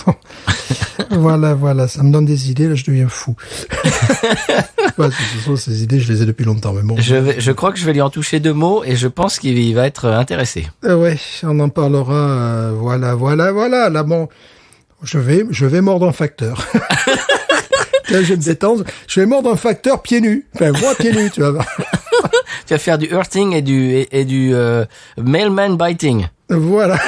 S1: voilà, ça me donne des idées, là je deviens fou. Ce sont ces idées, je les ai depuis longtemps, mais bon.
S2: Je crois que je vais lui en toucher 2 mots et je pense qu'il va être intéressé.
S1: Ouais, on en parlera, voilà, là bon. Je vais mordre un facteur. Là, je vais me détendre. Je vais mordre un facteur pieds nus. Enfin, moi pieds nus, tu vas voir.
S2: Tu vas faire du earthing et du mailman biting.
S1: Voilà.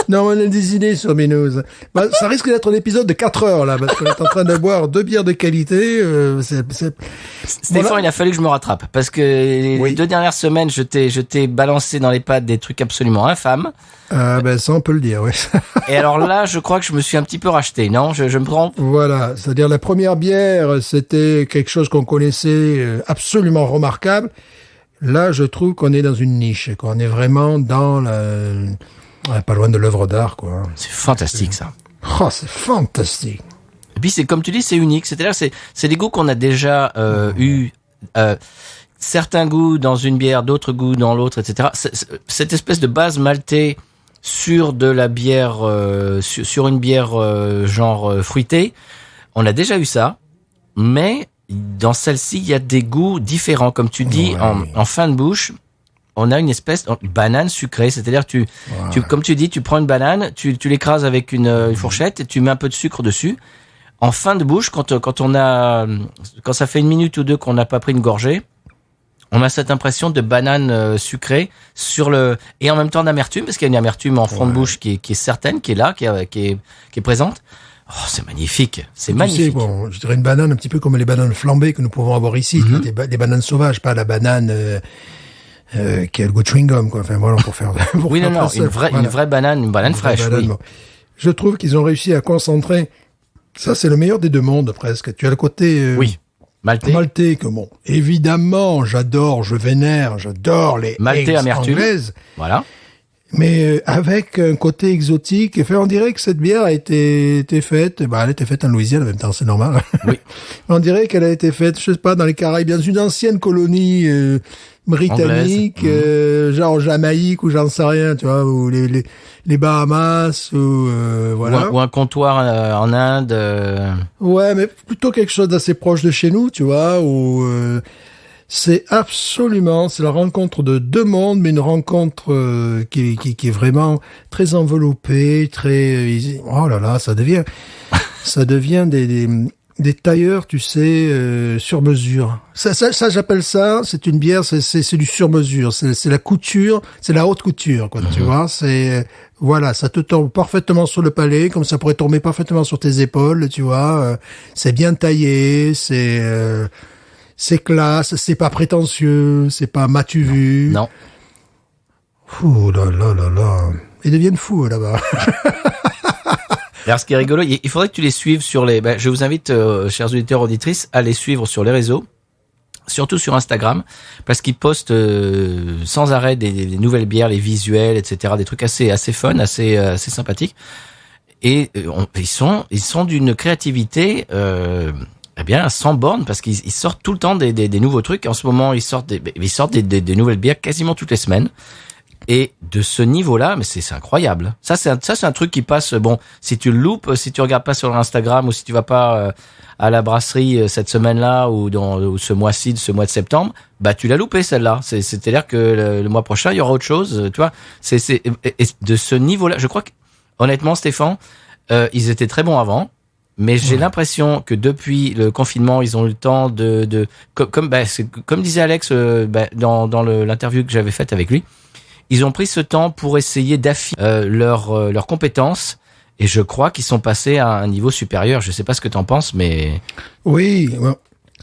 S1: Non, on a des idées sur Binous. Bah, ça risque d'être un épisode de 4 heures, là, parce qu'on est en train de boire 2 bières de qualité.
S2: Stéphane,
S1: voilà.
S2: Il a fallu que je me rattrape. Parce que les 2 dernières semaines, je t'ai balancé dans les pattes des trucs absolument infâmes.
S1: Ça, on peut le dire, oui.
S2: Et alors là, je crois que je me suis un petit peu racheté, non? Je me trompe?
S1: Voilà. C'est-à-dire, la première bière, c'était quelque chose qu'on connaissait absolument remarquable. Là, je trouve qu'on est dans une niche, quoi. On est vraiment dans pas loin de l'œuvre d'art, quoi.
S2: C'est fantastique, ça.
S1: Oh, c'est fantastique.
S2: Et puis, c'est comme tu dis, c'est unique. C'est-à-dire, c'est des goûts qu'on a déjà eu, certains goûts dans une bière, d'autres goûts dans l'autre, etc. Cette espèce de base maltée sur de la bière, sur une bière genre fruitée, on a déjà eu ça, mais dans celle-ci, il y a des goûts différents. Comme tu dis, en fin de bouche, on a une espèce de banane sucrée. C'est-à-dire, comme tu dis, tu prends une banane, tu l'écrases avec une fourchette et tu mets un peu de sucre dessus. En fin de bouche, quand ça fait 1 minute ou 2 qu'on n'a pas pris une gorgée, on a cette impression de banane sucrée et en même temps d'amertume, parce qu'il y a une amertume en fond de bouche qui est certaine, qui est là, qui est présente. Oh, c'est magnifique, c'est magnifique.
S1: Tu sais, bon, je dirais une banane un petit peu comme les bananes flambées que nous pouvons avoir ici, des bananes sauvages, pas la banane qui a le goût de chewing-gum, quoi. Enfin voilà, pour faire.
S2: Oui, non, une vraie banane, une banane fraîche. Oui.
S1: Bon. Je trouve qu'ils ont réussi à concentrer. Ça, c'est le meilleur des deux mondes presque. Tu as le côté. Maltais, que bon, évidemment, j'adore les
S2: maltais amertume.
S1: Anglaises.
S2: Voilà.
S1: Mais avec un côté exotique. Enfin, on dirait que cette bière a été faite, elle était faite en Louisiane en même temps, c'est normal.
S2: Oui.
S1: On dirait qu'elle a été faite, je sais pas, dans les Caraïbes, dans une ancienne colonie britannique, genre Jamaïque ou j'en sais rien, tu vois, ou les Bahamas ou voilà.
S2: Ou un comptoir en Inde.
S1: Ouais, mais plutôt quelque chose d'assez proche de chez nous, tu vois, où c'est la rencontre de deux mondes, mais une rencontre qui est vraiment très enveloppée, oh là là, ça devient des tailleurs, tu sais, sur mesure. Ça j'appelle ça, c'est une bière, c'est du sur mesure, c'est la couture, c'est la haute couture, quoi, tu vois, voilà, ça te tombe parfaitement sur le palais, comme ça pourrait tomber parfaitement sur tes épaules, tu vois, c'est bien taillé, c'est classe, c'est pas prétentieux, c'est pas m'as-tu vu.
S2: Non.
S1: Ouh là là là là. Ils deviennent fous là-bas.
S2: Alors, ce qui est rigolo, il faudrait que tu les suives sur je vous invite, chers auditeurs, auditrices, à les suivre sur les réseaux, surtout sur Instagram, parce qu'ils postent sans arrêt des nouvelles bières, les visuels, etc., des trucs assez fun, assez sympathiques. Et ils sont d'une créativité sans borne, parce qu'ils sortent tout le temps des nouveaux trucs. En ce moment, ils sortent des nouvelles bières quasiment toutes les semaines. Et de ce niveau-là, mais c'est incroyable. Ça c'est un truc qui passe. Bon, si tu le loupes, si tu regardes pas sur Instagram ou si tu vas pas à la brasserie cette semaine-là ou ce mois-ci, ce mois de septembre, bah tu l'as loupé celle-là. C'est-à-dire que le mois prochain il y aura autre chose. Tu vois. Et de ce niveau-là, je crois que honnêtement, Stéphane, ils étaient très bons avant. Mais j'ai l'impression que depuis le confinement, ils ont eu le temps comme disait Alex dans l'interview que j'avais faite avec lui. Ils ont pris ce temps pour essayer d'affiner leurs compétences, et je crois qu'ils sont passés à un niveau supérieur. Je sais pas ce que t'en penses, mais...
S1: Oui,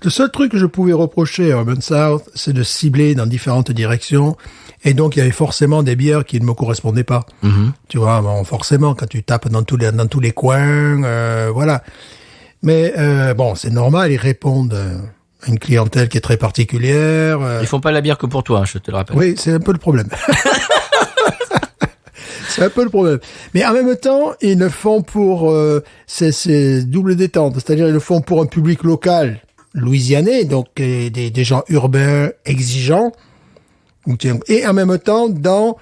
S1: le seul truc que je pouvais reprocher à Urban South, c'est de cibler dans différentes directions, et donc il y avait forcément des bières qui ne me correspondaient pas. Mm-hmm. Tu vois, bon, forcément, quand tu tapes dans tous les coins, voilà. Mais bon, c'est normal, ils répondent... une clientèle qui est très particulière.
S2: Ils font pas la bière que pour toi, je te le rappelle.
S1: Oui, c'est un peu le problème. C'est un peu le problème. Mais en même temps, ils le font pour c'est double détente, c'est-à-dire ils le font pour un public local louisianais, donc des gens urbains exigeants, et en même temps dans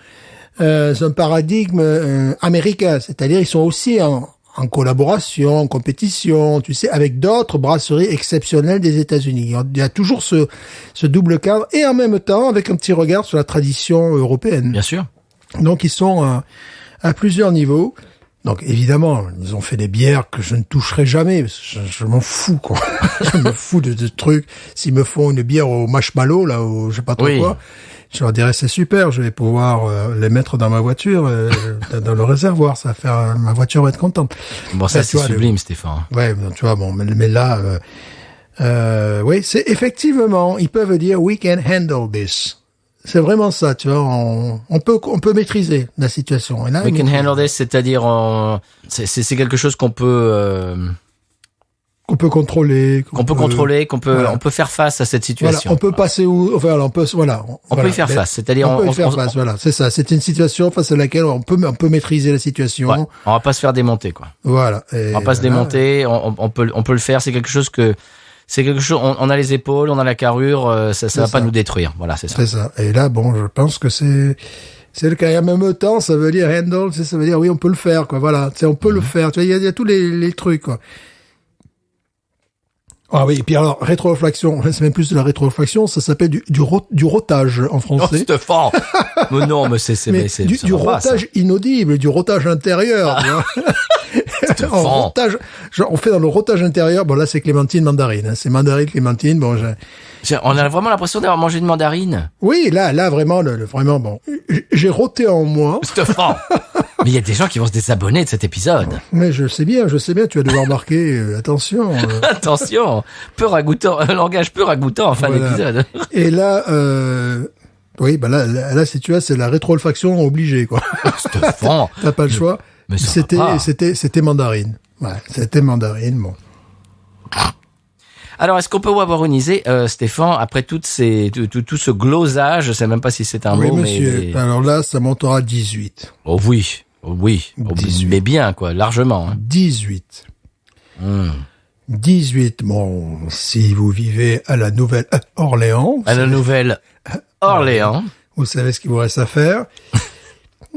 S1: un paradigme américain, c'est-à-dire ils sont aussi en collaboration, en compétition, tu sais, avec d'autres brasseries exceptionnelles des États-Unis. Il y a toujours ce double cadre, et en même temps avec un petit regard sur la tradition européenne.
S2: Bien sûr.
S1: Donc ils sont à plusieurs niveaux. Donc évidemment, ils ont fait des bières que je ne toucherai jamais. Je m'en fous, quoi. Je me fous de trucs. S'ils me font une bière au marshmallow, là, je sais pas trop quoi, je leur dirais c'est super, je vais pouvoir les mettre dans ma voiture, dans le réservoir, ça va faire ma voiture va être contente.
S2: Bon, ça c'est sublime, Stéphane.
S1: Ouais, tu vois, bon, mais là, oui, c'est effectivement, ils peuvent dire we can handle this. C'est vraiment ça, tu vois, on peut maîtriser la situation. Et là,
S2: we can handle this, c'est-à-dire c'est quelque chose qu'on peut
S1: qu'on peut contrôler,
S2: on peut faire face à cette situation.
S1: Voilà, on peut passer on peut
S2: y faire face, c'est-à-dire
S1: on peut y faire face, voilà, c'est ça, c'est une situation face à laquelle on peut maîtriser la situation.
S2: Ouais, on va pas se faire démonter, quoi.
S1: Voilà.
S2: On va pas se démonter, on peut le faire, c'est quelque chose que c'est quelque chose. On a les épaules, on a la carrure, ça va pas nous détruire. Voilà, c'est ça.
S1: C'est ça. Et là, bon, je pense que c'est le cas. Et en même temps, ça veut dire handle, ça veut dire oui, on peut le faire, quoi. Voilà, on peut le faire. Tu vois, il y a tous les trucs, quoi. Ah oui, et puis alors, rétroflexion, c'est même plus de la rétroflexion, ça s'appelle du rotage en français.
S2: Oh, Stéphane. Mais non, mais c'est
S1: du rotage inaudible, du rotage intérieur. En rotage, genre, on fait dans le rotage intérieur. Bon, là, c'est clémentine, mandarine. Hein. C'est mandarine, clémentine. Bon,
S2: on a vraiment l'impression d'avoir mangé une mandarine.
S1: Oui, là, vraiment, vraiment, bon. J'ai roté en moi.
S2: Stéphane. Mais il y a des gens qui vont se désabonner de cet épisode.
S1: Mais je sais bien, tu vas devoir marquer, attention.
S2: Attention, peu ragoûtant, un langage peu ragoûtant en fin d'épisode.
S1: Et là, oui, bah là, si tu vois, c'est la rétro-olfaction obligée, quoi.
S2: Stéphane.
S1: T'as pas le choix.
S2: Mais
S1: c'était mandarine. Ouais, c'était mandarine, bon.
S2: Alors, est-ce qu'on peut avoir une idée, Stéphane, après tout ce glosage, je sais même pas si c'est un mot,
S1: monsieur. Mais... Alors là, ça montera à 18.
S2: Oh oui. 18. Mais bien, quoi, largement. Hein.
S1: 18. 18, bon, si vous vivez à la Nouvelle-Orléans...
S2: À la Nouvelle-Orléans.
S1: Vous savez ce qu'il vous reste à faire.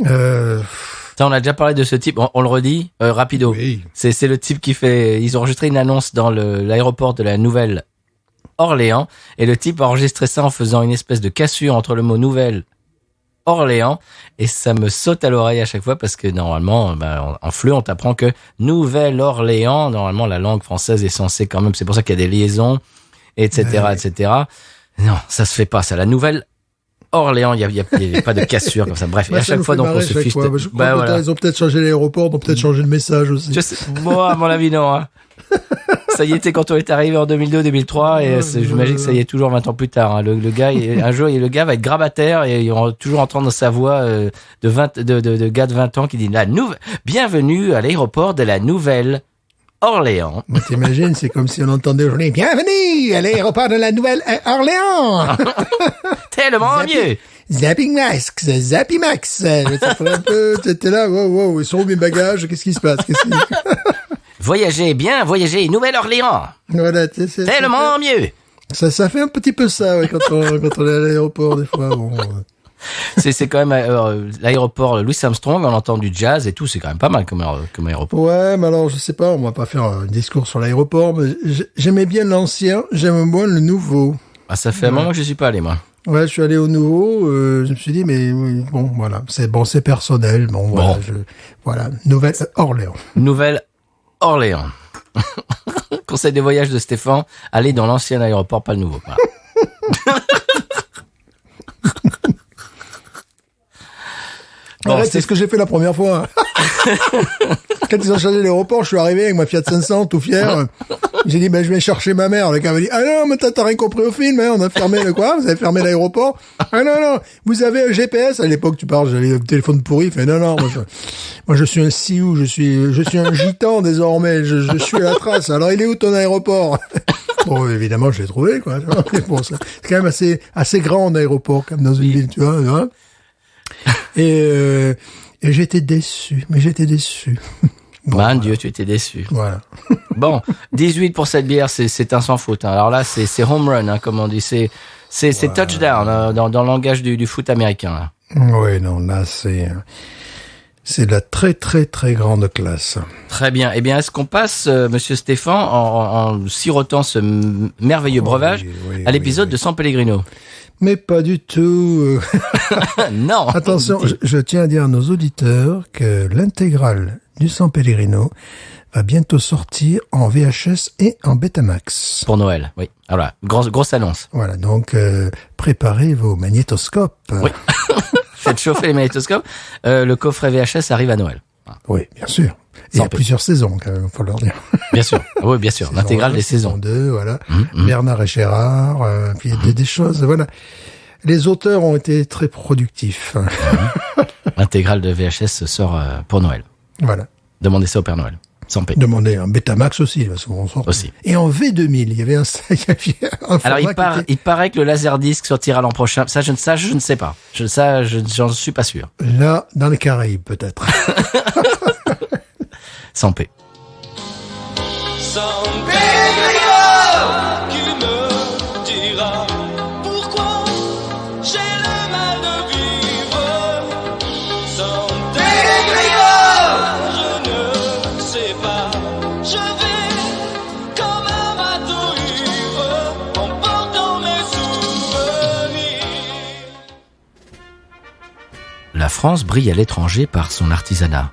S2: Ça, on a déjà parlé de ce type, on le redit, rapido.
S1: Oui.
S2: C'est le type qui fait... Ils ont enregistré une annonce dans l'aéroport de la Nouvelle-Orléans, et le type a enregistré ça en faisant une espèce de cassure entre le mot Nouvelle-Orléans, et ça me saute à l'oreille à chaque fois, parce que normalement, en FLE, on t'apprend que Nouvelle-Orléans, normalement, la langue française est censée quand même, c'est pour ça qu'il y a des liaisons, etc., etc. Non, ça se fait pas, ça. La Nouvelle-Orléans, il y a pas de cassure comme ça. Bref, et à chaque fois, donc, on se fiche.
S1: Voilà. Ils ont peut-être changé l'aéroport, ils ont peut-être changé le message aussi.
S2: Je sais, moi, à mon avis, non, hein. Ça y était quand on est arrivé en 2002-2003 et j'imagine que ça y est toujours 20 ans plus tard. Hein. Le gars, un jour, le gars va être grabataire et il va toujours entendre sa voix de gars de 20 ans qui dit bienvenue à l'aéroport de la Nouvelle-Orléans.
S1: Mais t'imagines, c'est comme si on entendait aujourd'hui bienvenue à l'aéroport de la Nouvelle-Orléans.
S2: Tellement mieux.
S1: Zapping Max, Zappy Max. Ça fait un peu, t'étais là, wow, ils sont où mes bagages? Qu'est-ce qui se passe?
S2: Voyagez, Nouvelle-Orléans.
S1: Voilà,
S2: tellement mieux.
S1: Ça fait un petit peu ça, ouais, quand on est à l'aéroport, des fois, bon.
S2: C'est quand même, l'aéroport Louis Armstrong, on entend du jazz et tout, c'est quand même pas mal comme aéroport.
S1: Ouais, mais alors, je sais pas, on va pas faire un discours sur l'aéroport, mais j'aimais bien l'ancien, j'aime moins le nouveau.
S2: Ah, ça fait un moment que je suis pas allé, moi.
S1: Ouais, je suis allé au nouveau, je me suis dit, mais bon, voilà, c'est personnel, voilà, Nouvelle-Orléans. Nouvelle-Orléans.
S2: Conseil de voyage de Stéphane, allez dans l'ancien aéroport, pas le nouveau. Voilà.
S1: Arrête, c'est ce que j'ai fait la première fois. Quand ils ont changé l'aéroport, je suis arrivé avec ma Fiat 500, tout fier. J'ai dit, je vais chercher ma mère. Le gars m'a dit, ah non, mais t'as rien compris au film, hein, on a fermé vous avez fermé l'aéroport. Ah non, vous avez un GPS. À l'époque, tu parles, j'avais le téléphone pourri. Il fait, non, moi, je suis un Sioux, je suis un gitan désormais, je suis à la trace. Alors, il est où ton aéroport? Bon, évidemment, je l'ai trouvé, quoi. Bon, c'est quand même assez grand, un aéroport, comme dans une ville, tu vois, hein. Et j'étais déçu. Bon,
S2: Dieu, tu étais déçu.
S1: Voilà.
S2: Bon, 18 pour cette bière, c'est un sans faute. Hein. Alors là, c'est home run, hein, comme on dit. C'est touchdown dans le langage du foot américain. Là.
S1: Oui, non, là, c'est de la très, très, très grande classe.
S2: Très bien. Eh bien, est-ce qu'on passe, Monsieur Stéphane, en sirotant ce merveilleux breuvage à l'épisode de San Pellegrino?
S1: Mais pas du tout.
S2: Non.
S1: Attention, je tiens à dire à nos auditeurs que l'intégrale du San Pellegrino va bientôt sortir en VHS et en Betamax.
S2: Pour Noël, oui. Voilà, grosse annonce.
S1: Voilà, donc préparez vos magnétoscopes.
S2: Oui. Faites chauffer les magnétoscopes. Le coffret VHS arrive à Noël. Voilà.
S1: Oui, bien sûr. Il y a plusieurs saisons, quand même, faut leur dire.
S2: Bien sûr. Oui, bien sûr. L'intégrale des saisons.
S1: 2, voilà. Bernard et Gérard, puis des choses, voilà. Les auteurs ont été très productifs.
S2: L'intégrale de VHS sort pour Noël.
S1: Voilà.
S2: Demandez ça au Père Noël. Sans paix.
S1: Demandez un Betamax aussi, parce qu'on sort.
S2: Aussi.
S1: Et en V2000, il y avait un
S2: alors, il paraît que le Laserdisc sortira l'an prochain. Ça, je ne sais pas. J'en suis pas sûr.
S1: Là, dans les Caraïbes, peut-être.
S2: Sans paix.
S4: San Pellegrino,
S2: France brille à l'étranger par son artisanat.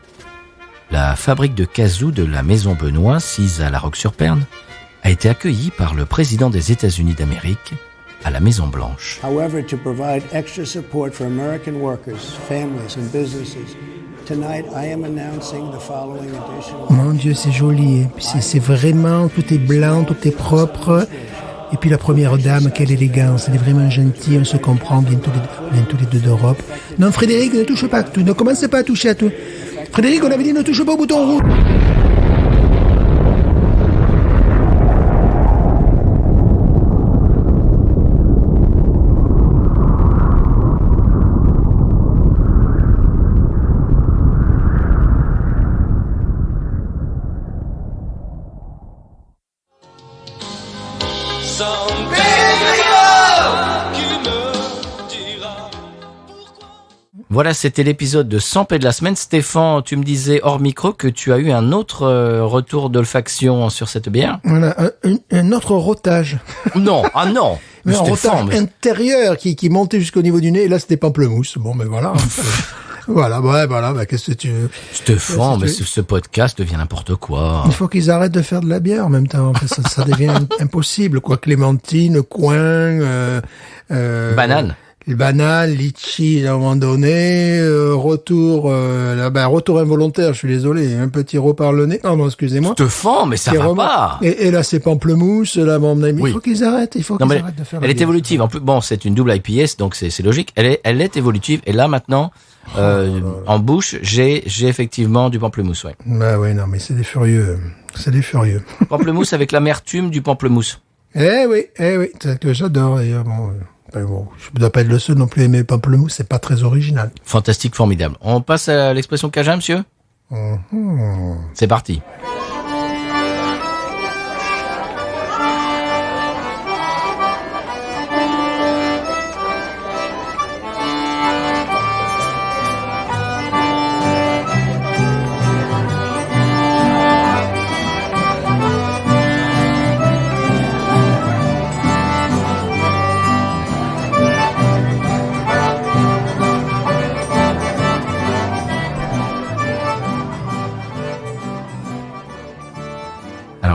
S2: La fabrique de kazoo de la Maison Benoît, sise à La Roque-sur-Perne, a été accueillie par le président des États-Unis d'Amérique à la Maison Blanche.
S5: However, to provide extra support for American workers, families and businesses, tonight I am announcing the following additional...
S1: Mon Dieu, c'est joli. C'est vraiment, tout est blanc, tout est propre. Et puis la première dame, quelle élégance. Elle est vraiment gentille, on se comprend, on vient tous les deux d'Europe. Non, Frédéric, ne touche pas à tout. Ne commencez pas à toucher à tout. Frédéric, on avait dit ne touche pas au bouton rouge.
S2: Voilà, c'était l'épisode de 100p de la semaine. Stéphane, tu me disais hors micro que tu as eu un autre retour d'olfaction sur cette bière.
S1: Voilà, un autre rotage.
S2: Non, non.
S1: Mais un rotage intérieur qui montait jusqu'au niveau du nez. Et là, c'était pamplemousse. Bon, mais voilà. Voilà, qu'est-ce que tu veux?
S2: Stéphane, mais ce podcast devient n'importe quoi.
S1: Il faut qu'ils arrêtent de faire de la bière en même temps. Ça devient impossible, quoi. Clémentine, coin,
S2: banane.
S1: Les bananes, litchi, à un moment donné, retour involontaire, je suis désolé, un petit rot par le nez. Non, bon, excusez-moi.
S2: Stéphane, mais ça va pas.
S1: Et là, c'est pamplemousse, là, mon ami. Il faut qu'ils arrêtent, arrêtent de faire
S2: elle est évolutive. En plus, bon, c'est une double IPS, donc c'est logique. Elle est évolutive. Et là, maintenant, en bouche, j'ai effectivement du pamplemousse, ouais.
S1: Bah ouais, non, mais c'est des furieux.
S2: Pamplemousse avec l'amertume du pamplemousse.
S1: Eh oui, c'est que j'adore, d'ailleurs, bon. Bon, je ne dois pas être le seul non plus à aimer pamplemousse, c'est pas très original.
S2: Fantastique, formidable. On passe à l'expression Cajun, monsieur ? C'est parti.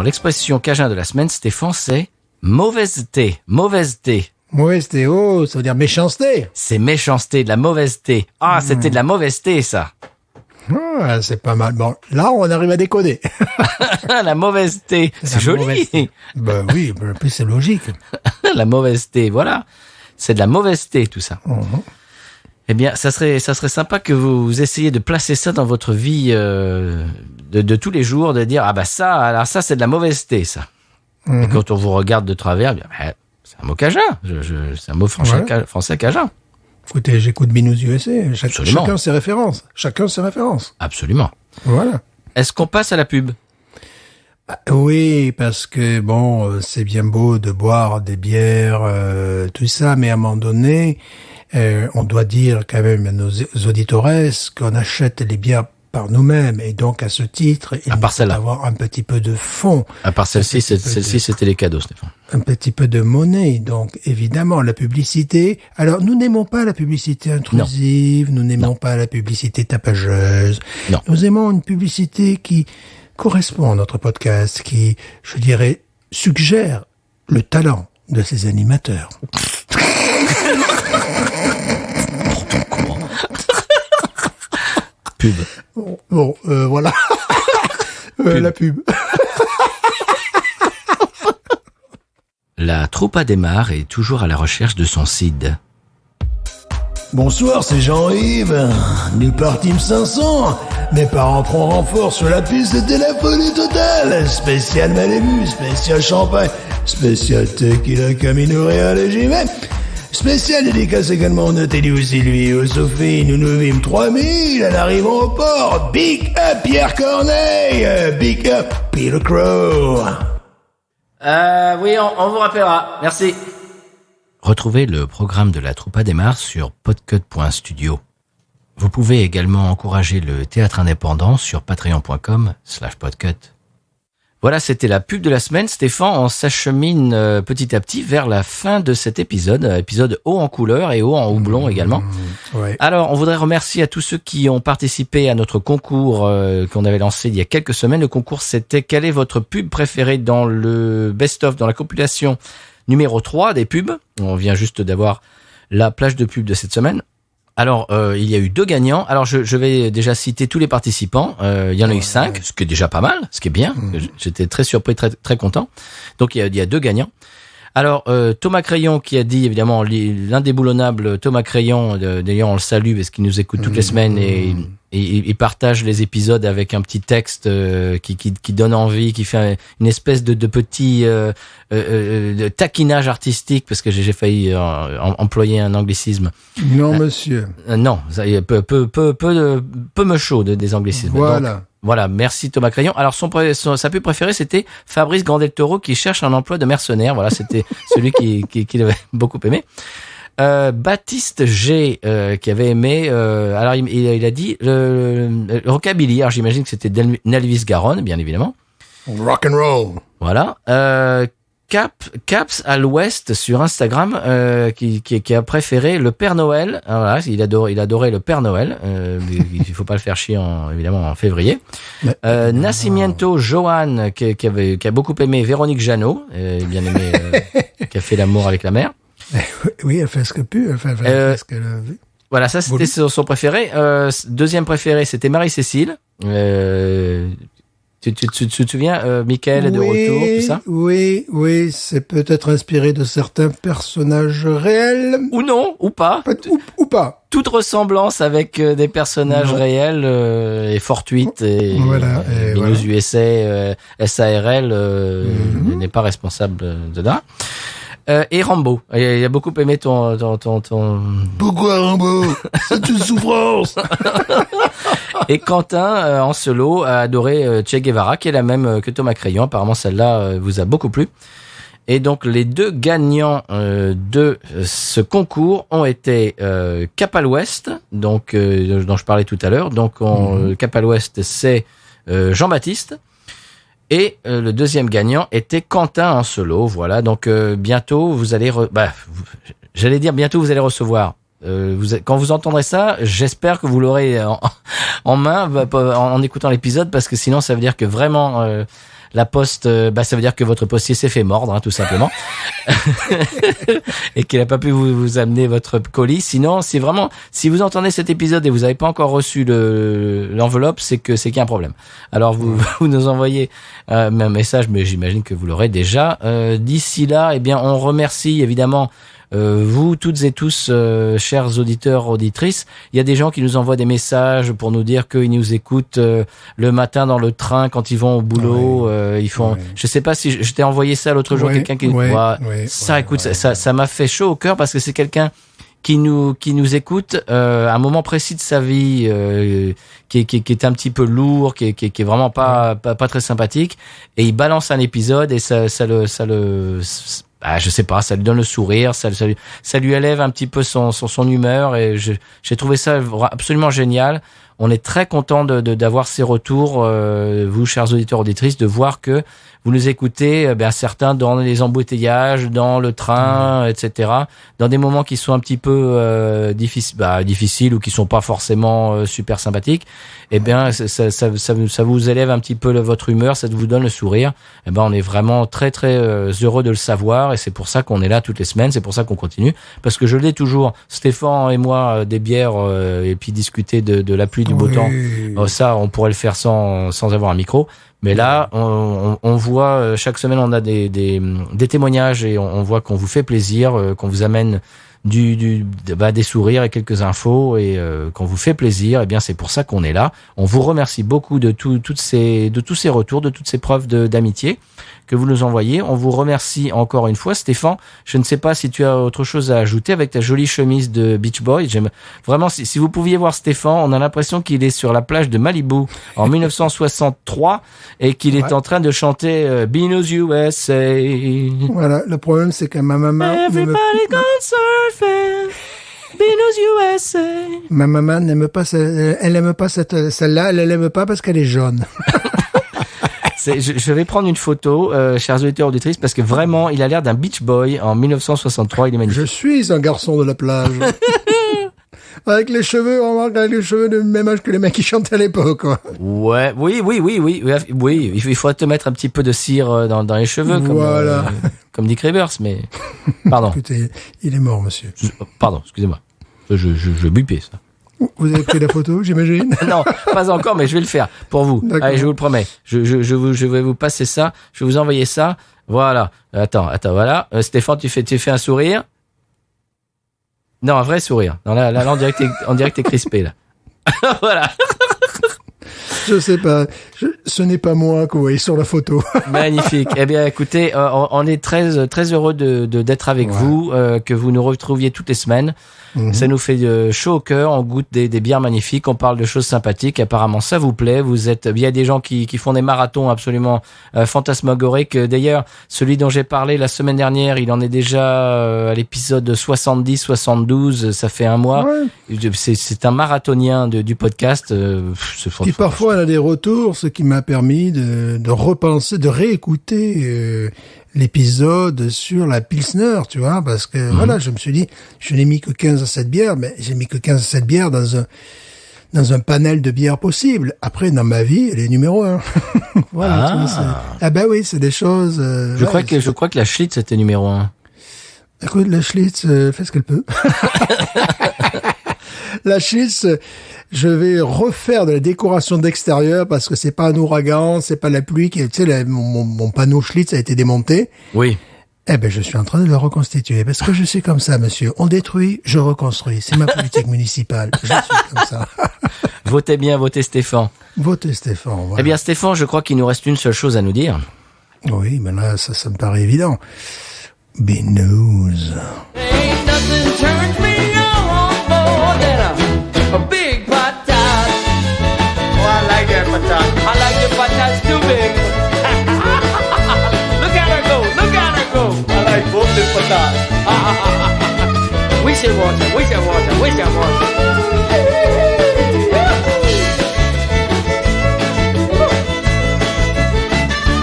S2: L'expression cajun de la semaine, Stéphane, c'est mauvaiseté. Mauvaiseté,
S1: oh, ça veut dire méchanceté.
S2: C'est méchanceté, de la mauvaiseté. Ah, c'était de la mauvaiseté, ça.
S1: Ah, c'est pas mal. Bon, là, on arrive à décoder.
S2: La mauvaiseté. C'est joli.
S1: Mauvaiseté. Ben oui, en plus, c'est logique.
S2: La mauvaiseté, voilà. C'est de la mauvaiseté, tout ça. Eh bien, ça serait sympa que vous essayiez de placer ça dans votre vie de tous les jours, de dire ça c'est de la mauvaiseté, ça. Et quand on vous regarde de travers, c'est un mot cajun. C'est un mot français cajun.
S1: Écoutez, j'écoute Binous USA. Chacun ses références.
S2: Absolument.
S1: Voilà.
S2: Est-ce qu'on passe à la pub?
S1: Oui, parce que bon, c'est bien beau de boire des bières, tout ça, mais à un moment donné, on doit dire quand même à nos auditeurs qu'on achète les bières par nous-mêmes, et donc à ce titre, il faut avoir un petit peu de fond.
S2: À part celle-ci, c'était les cadeaux, Stéphane.
S1: Un petit peu de monnaie, donc évidemment la publicité. Alors nous n'aimons pas la publicité intrusive, nous n'aimons pas la publicité tapageuse.
S2: Non.
S1: Nous aimons une publicité qui correspond à notre podcast, qui, je dirais, suggère le talent de ses animateurs.
S2: Pub.
S1: Bon, voilà. La pub.
S2: La troupe à démarre est toujours à la recherche de son Cid.
S6: Bonsoir, c'est Jean-Yves. Nous partîmes 500. Mes parents prennent renfort sur la piste, c'était la folie totale. Spécial Malibu, spécial champagne, spécial tequila, Camino Real et j'y vais. Spécial dédicace également, notez-lui aussi lui, au Sophie, nous vîmes 3000 à l'arrivée au port. Big up Pierre Corneille, big up Peter Crow.
S2: Oui, on vous rappellera. Merci. Retrouvez le programme de la troupe à démarre sur podcut.studio. Vous pouvez également encourager le théâtre indépendant sur patreon.com/podcut. Voilà, c'était la pub de la semaine. Stéphane, on s'achemine petit à petit vers la fin de cet épisode haut en couleur et haut en houblon également.
S1: Ouais.
S2: Alors, on voudrait remercier à tous ceux qui ont participé à notre concours qu'on avait lancé il y a quelques semaines. Le concours, c'était quelle est votre pub préférée dans le best-of, dans la compilation numéro 3 des pubs. On vient juste d'avoir la plage de pubs de cette semaine. Alors, il y a eu 2 gagnants. Alors, je vais déjà citer tous les participants. Il y en a eu 5, ce qui est déjà pas mal, ce qui est bien. J'étais très surpris, très très content. Donc, il y a 2 gagnants. Alors, Thomas Crayon qui a dit, évidemment, l'indéboulonnable Thomas Crayon, d'ailleurs on le salue parce qu'il nous écoute toutes les semaines et il partage les épisodes avec un petit texte qui donne envie, qui fait une espèce de petit de taquinage artistique, parce que j'ai failli employer un anglicisme.
S1: Non, monsieur.
S2: Non, peu me chaud des anglicismes.
S1: Voilà.
S2: Donc, voilà, merci Thomas Crayon. Alors sa pub préférée, c'était Fabrice Grandet Toro qui cherche un emploi de mercenaire. Voilà, c'était celui qu'il avait beaucoup aimé. Baptiste G qui avait aimé. Alors il a dit le rockabilly. Alors j'imagine que c'était Nelvis Garonne, bien évidemment.
S1: Rock and roll.
S2: Voilà. Caps à l'Ouest sur Instagram qui a préféré le Père Noël. Alors voilà, il adorait le Père Noël. Il faut pas le faire chier évidemment en février. Nascimento Johan qui a beaucoup aimé Véronique Jeannot, bien aimé, qui a fait l'amour avec la mère.
S1: Oui, elle fait ce qu'elle peut. Elle fait ce qu'elle a vu.
S2: Voilà, ça c'était son préféré. Deuxième préféré, c'était Marie-Cécile. Tu te souviens, Michael est de retour, tout ça?
S1: Oui, c'est peut-être inspiré de certains personnages réels.
S2: Ou non, ou pas.
S1: Ou pas.
S2: Toute ressemblance avec des personnages réels est fortuite et
S1: voilà,
S2: Binous USA, SARL n'est pas responsable de là. Et Rambo. Il a beaucoup aimé ton...
S6: Pourquoi Rambo? C'est une souffrance.
S2: Et Quentin, en solo, a adoré Che Guevara, qui est la même que Thomas Crayon. Apparemment, celle-là vous a beaucoup plu. Et donc, les 2 gagnants de ce concours ont été Cap à l'Ouest, donc dont je parlais tout à l'heure. Donc, Cap à l'Ouest, c'est Jean-Baptiste. Et le deuxième gagnant était Quentin en solo. Voilà, donc bientôt vous allez bientôt vous allez recevoir. Quand vous entendrez ça, j'espère que vous l'aurez en main en écoutant l'épisode, parce que sinon ça veut dire que vraiment la poste, ça veut dire que votre postier s'est fait mordre, hein, tout simplement, et qu'il n'a pas pu vous amener votre colis. Sinon, si vous entendez cet épisode et vous n'avez pas encore reçu l'enveloppe, c'est qu'il y a un problème. Alors vous nous envoyez un message, mais j'imagine que vous l'aurez déjà. D'ici là, eh bien, on remercie évidemment vous toutes et tous, chers auditeurs, auditrices. Il y a des gens qui nous envoient des messages pour nous dire qu'ils nous écoutent le matin dans le train quand ils vont au boulot. Ils font. Je sais pas si je t'ai envoyé ça l'autre jour, quelqu'un qui. Ça m'a fait chaud au cœur, parce que c'est quelqu'un qui nous écoute à un moment précis de sa vie qui est un petit peu lourd, qui est vraiment pas très sympathique, et il balance un épisode et ça le je sais pas, ça lui donne le sourire, ça lui élève un petit peu son humeur, et j'ai trouvé ça absolument génial. On est très content d'avoir ces retours, vous, chers auditeurs, auditrices, de voir que vous nous écoutez, certains dans les embouteillages, dans le train, etc., dans des moments qui sont un petit peu difficiles ou qui sont pas forcément super sympathiques. Eh bien, ça vous élève un petit peu votre humeur, ça vous donne le sourire. Eh ben, on est vraiment très très heureux de le savoir, et c'est pour ça qu'on est là toutes les semaines, c'est pour ça qu'on continue, parce que je l'ai toujours, Stéphane et moi, des bières et puis discuter de la pluie, du beau temps. Ça, on pourrait le faire sans avoir un micro. Mais là, on voit chaque semaine, on a des témoignages, et on voit qu'on vous fait plaisir, qu'on vous amène des sourires et quelques infos, et qu'on vous fait plaisir. Et bien, c'est pour ça qu'on est là. On vous remercie beaucoup de tous ces retours, de toutes ces preuves d'amitié que vous nous envoyez. On vous remercie encore une fois, Stéphane. Je ne sais pas si tu as autre chose à ajouter avec ta jolie chemise de Beach Boy. J'aime vraiment, si vous pouviez voir Stéphane, on a l'impression qu'il est sur la plage de Malibu en 1963 et qu'il est en train de chanter Binous USA.
S1: Voilà, le problème c'est que ma maman...
S2: Everybody gone surfing. Binous USA.
S1: Ma maman n'aime pas, elle n'aime pas celle-là, elle l'aime pas parce qu'elle est jaune.
S2: Je vais prendre une photo, chers auditeurs auditrices, parce que vraiment, il a l'air d'un Beach Boy en 1963. Il est magnifique.
S1: Je suis un garçon de la plage. Avec les cheveux, on remarque avec les cheveux de même âge que les mecs qui chantaient à l'époque, quoi.
S2: Ouais, oui. Il faudrait te mettre un petit peu de cire dans les cheveux,
S1: Voilà.
S2: comme Dick Rivers, mais pardon.
S1: Écoutez, il est mort, monsieur.
S2: Pardon, excusez-moi. Je bipais ça.
S1: Vous avez pris la photo, j'imagine?
S2: Non, pas encore, mais je vais le faire pour vous.
S1: D'accord.
S2: Allez, je vous le promets. Je vais vous passer ça. Je vais vous envoyer ça. Voilà. Attends, voilà. Stéphane, tu fais un sourire. Non, un vrai sourire. Non, là, en direct, t'es crispé, là. Voilà.
S1: Je sais pas. Ce n'est pas moi que vous voyez sur la photo.
S2: Magnifique. Eh bien, écoutez, on est très, très heureux d'être avec vous, que vous nous retrouviez toutes les semaines. Mm-hmm. Ça nous fait chaud au cœur. On goûte des bières magnifiques. On parle de choses sympathiques. Apparemment, ça vous plaît. Il y a des gens qui font des marathons absolument fantasmagoriques. D'ailleurs, celui dont j'ai parlé la semaine dernière, il en est déjà à l'épisode 70, 72. Ça fait un mois. Ouais. C'est un marathonien du podcast.
S1: Qui parfois elle a des retours, ce qui m'a permis de repenser, de réécouter l'épisode sur la Pilsner, tu vois, parce que voilà, je me suis dit, je n'ai mis que 15 à 7 bières, mais j'ai mis que 15 à 7 bières dans un panel de bières possibles. Après, dans ma vie, elle est numéro 1. Voilà, tu vois, ben oui, c'est des choses...
S2: Je crois que la Schlitz était numéro 1.
S1: Écoute, la Schlitz fait ce qu'elle peut. La Schlitz, je vais refaire de la décoration d'extérieur parce que c'est pas un ouragan, c'est pas la pluie qui, tu sais, mon panneau Schlitz a été démonté.
S2: Oui.
S1: Eh ben, je suis en train de le reconstituer parce que je suis comme ça, monsieur. On détruit, je reconstruis. C'est ma politique municipale. Je suis comme ça.
S2: Votez bien, votez Stéphane.
S1: Votez Stéphane, voilà.
S2: Eh bien, Stéphane, je crois qu'il nous reste une seule chose à nous dire.
S1: Oui, mais là, ça me paraît évident. Be news.
S7: Ain't nothing turns me on more than a big patat. Oh, I like that patat. I like the patats too big. Look at her go, look at her go. I like both the patats. We should watch her, we should watch her, we should watch her.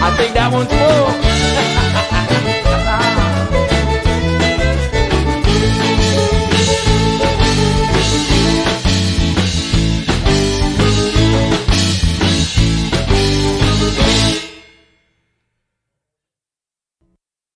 S7: I think that one's full.